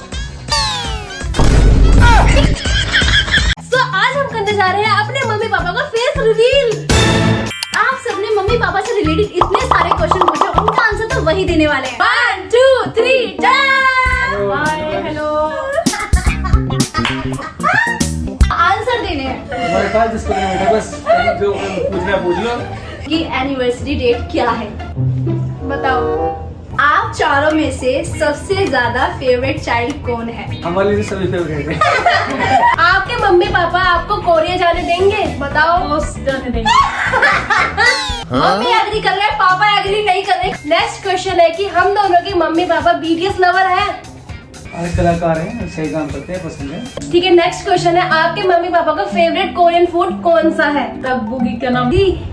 तो आज हम करने जा रहे हैं अपने मम्मी पापा का फेस रिवील। आप सबने मम्मी पापा से रिलेटेड इतने सारे क्वेश्चन पूछे, उनका आंसर तो वही देने वाले हैं। 1 2 3 हाय हेलो। आंसर देने हैं जो पूछना पूछ लो कि एनिवर्सरी डेट क्या है। बताओ। आप चारों में से सबसे ज्यादा फेवरेट चाइल्ड कौन है? हमारे लिए सभी फेवरेट है। आपके मम्मी पापा आपको कोरिया जाने देंगे? बताओ। जाने देंगे। मम्मी एग्री कर रहे हैं, पापा एग्री नहीं कर रहे। नेक्स्ट क्वेश्चन है कि हम दोनों के मम्मी पापा बीटीएस लवर हैं? कलाकार हैं, सही काम करते हैं, पसंद है। ठीक है, नेक्स्ट क्वेश्चन है आपके मम्मी पापा का फेवरेट कोरियन फूड कौन सा है? तब्बूगी का नाम।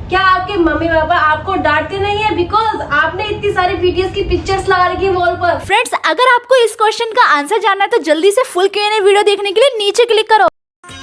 क्या आपके मम्मी पापा आपको डांटते नहीं है बिकॉज आपने इतनी सारी बीटीएस की पिक्चर्स लगा रखी है वॉल पर? फ्रेंड्स अगर आपको इस क्वेश्चन का आंसर जानना है तो जल्दी से फुल Q&A वीडियो देखने के लिए नीचे क्लिक करो।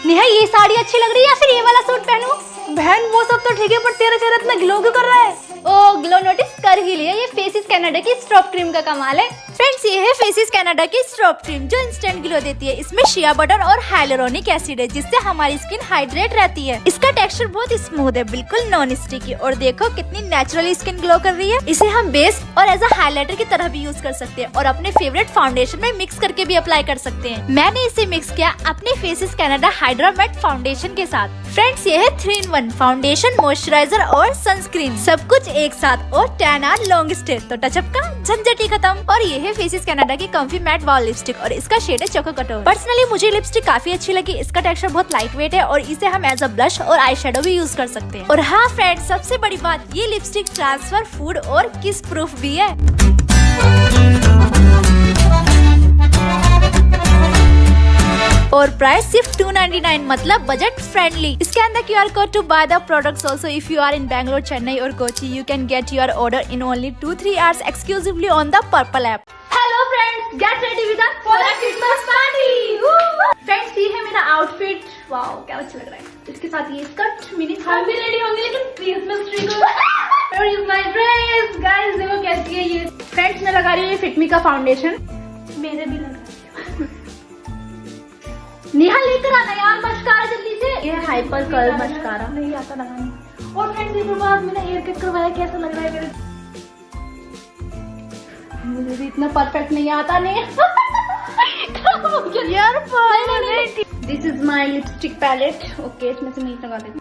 नेहा ये साड़ी अच्छी लग रही है या फिर ये वाला सूट पहनूं? बहन वो सब तो ठीक है, पर तेरा चेहरा इतना ग्लो क्यों कर रहा है? ओ ग्लो नोटिस कर ही लिया। ये फेसिस कनाडा की स्ट्रॉप क्रीम का कमाल है। फ्रेंड्स ये है फेसिस कनाडा की स्ट्रॉप क्रीम जो इंस्टेंट ग्लो देती है। इसमें शिया बटर और हाइलुरोनिक एसिड है जिससे हमारी स्किन हाइड्रेट रहती है। इसका टेक्सचर बहुत स्मूथ है, बिल्कुल नॉन स्टिकी। और देखो कितनी नेचुरली स्किन ग्लो कर रही है। इसे हम बेस और एज अ हाइलाइटर की तरह भी यूज कर सकते हैं और अपने फेवरेट फाउंडेशन में मिक्स करके भी अप्लाई कर सकते हैं। मैंने इसे मिक्स किया अपने faces Canada hydra matte foundation के साथ। फ्रेंड्स ये है 3-in-1 फाउंडेशन, मॉइस्चराइजर और सनस्क्रीन, सब कुछ एक साथ। और 10 hour लॉन्ग स्टे, तो टचअप का झंझट ही खत्म। और ये है फेसिस कनाडा की कम्फी मैट वॉल लिपस्टिक और इसका शेड है चोको कटोर। पर्सनली मुझे लिपस्टिक काफी अच्छी लगी। इसका टेक्सचर बहुत लाइट वेट है और इसे हम एज अ ब्लश और आई शेडो भी यूज कर सकते हैं। और हाँ फ्रेंड्स सबसे बड़ी बात, ये लिपस्टिक ट्रांसफर, फूड और किस प्रूफ भी है। और प्राइस सिर्फ 299, मतलब बजट फ्रेंडली। इसके अंदर QR code to buy the products also. If you are in Bangalore, Chennai और Kochi, you can get your order in only 2-3 hours exclusively on the Purple app. Hello friends, get ready with us for the Christmas party. Friends ये है मेरा outfit. Wow क्या अच्छा लग रहा है। इसके साथ ये स्कर्ट, मिनी स्कर्ट भी रेडी होंगे, लेकिन क्रिसमस ट्री को Where is my dress? Guys देखो कैसी है ये। फ्रेंड्स मैं लगा रही हूँ ये फिट मी का फाउंडेशन। मेरे भी लगा नेहा लेकर आना यार मस्कारा जल्दी से। ये हाइपर कर्ल मस्कारा नहीं आता लगाने। और फ्रेंड्स इस बार मैंने हेयर कट करवाया, कैसा लग रहा है मेरे? मुझे भी इतना परफेक्ट नहीं आता नहीं यार। This is my lipstick palette. Okay इसमें से मैं लगा देती हूँ।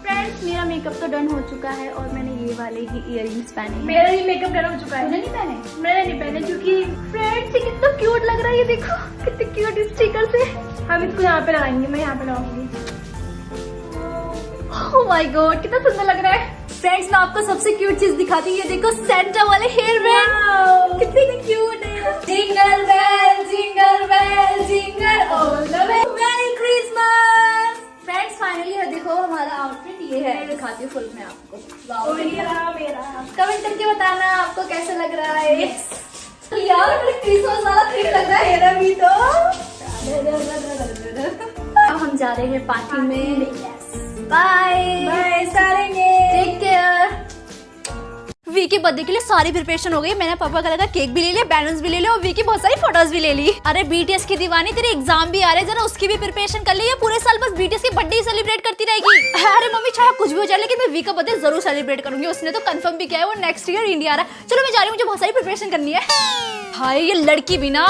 फ्रेंड्स मेरा मेकअप तो डन हो चुका है और मैंने ये वाले ही इयररिंग्स पहने। मेरा भी मेकअप डन हो चुका है। नहीं पहने? मैंने नहीं पहने क्योंकि फ्रेंड्स ये कितना क्यूट लग रहा है। ये देखो कितने क्यूट स्टिकर से। हम इसको यहाँ पे लगाएंगे, मैं यहाँ पे लगाऊंगी। ओह माय गॉड कितना सुंदर लग रहा है। फ्रेंड्स मैं आपको सबसे क्यूट चीज दिखाती हूँ। ये देखो सेंटा वाले हेयर बैंड कितने क्यूट है। Jingle bell jingle all the way, merry Christmas. Friends finally है देखो हमारा आउटफिट ये है। दिखाती हूँ फुल में आपको। वाओ मेरा कमेंट करके बताना आपको कैसा लग रहा है। यार क्रिसमस वाला थीम लग रहा है मेरा भी तो। अब हम जा रहे हैं पार्टी में। बाय बाय सारेंगे, टेक केयर। वी के बर्थडे के लिए सारी प्रिपरेशन हो गई। मैंने पापा का लगा केक भी ले लिया, बैलून्स भी ले लिया और वी की बहुत सारी फोटोज भी ले ली। अरे बीटीएस की दीवानी, तेरे एग्जाम भी आ रहे हैं, जरा उसकी भी प्रिपरेशन कर ली। पूरे साल बस बीटीएस के बर्थडे ही सेलिब्रेट करती रहेगी। अरे मम्मी चाहे कुछ भी हो जाए, लेकिन मैं वी का बर्थडे जरूर सेलिब्रेट करूंगी। उसने तो कंफर्म भी किया है वो नेक्स्ट ईयर इंडिया आ रहा है। चलो मैं जा रही हूँ, मुझे बहुत सारी प्रिपरेशन करनी है। भाई ये लड़की भी ना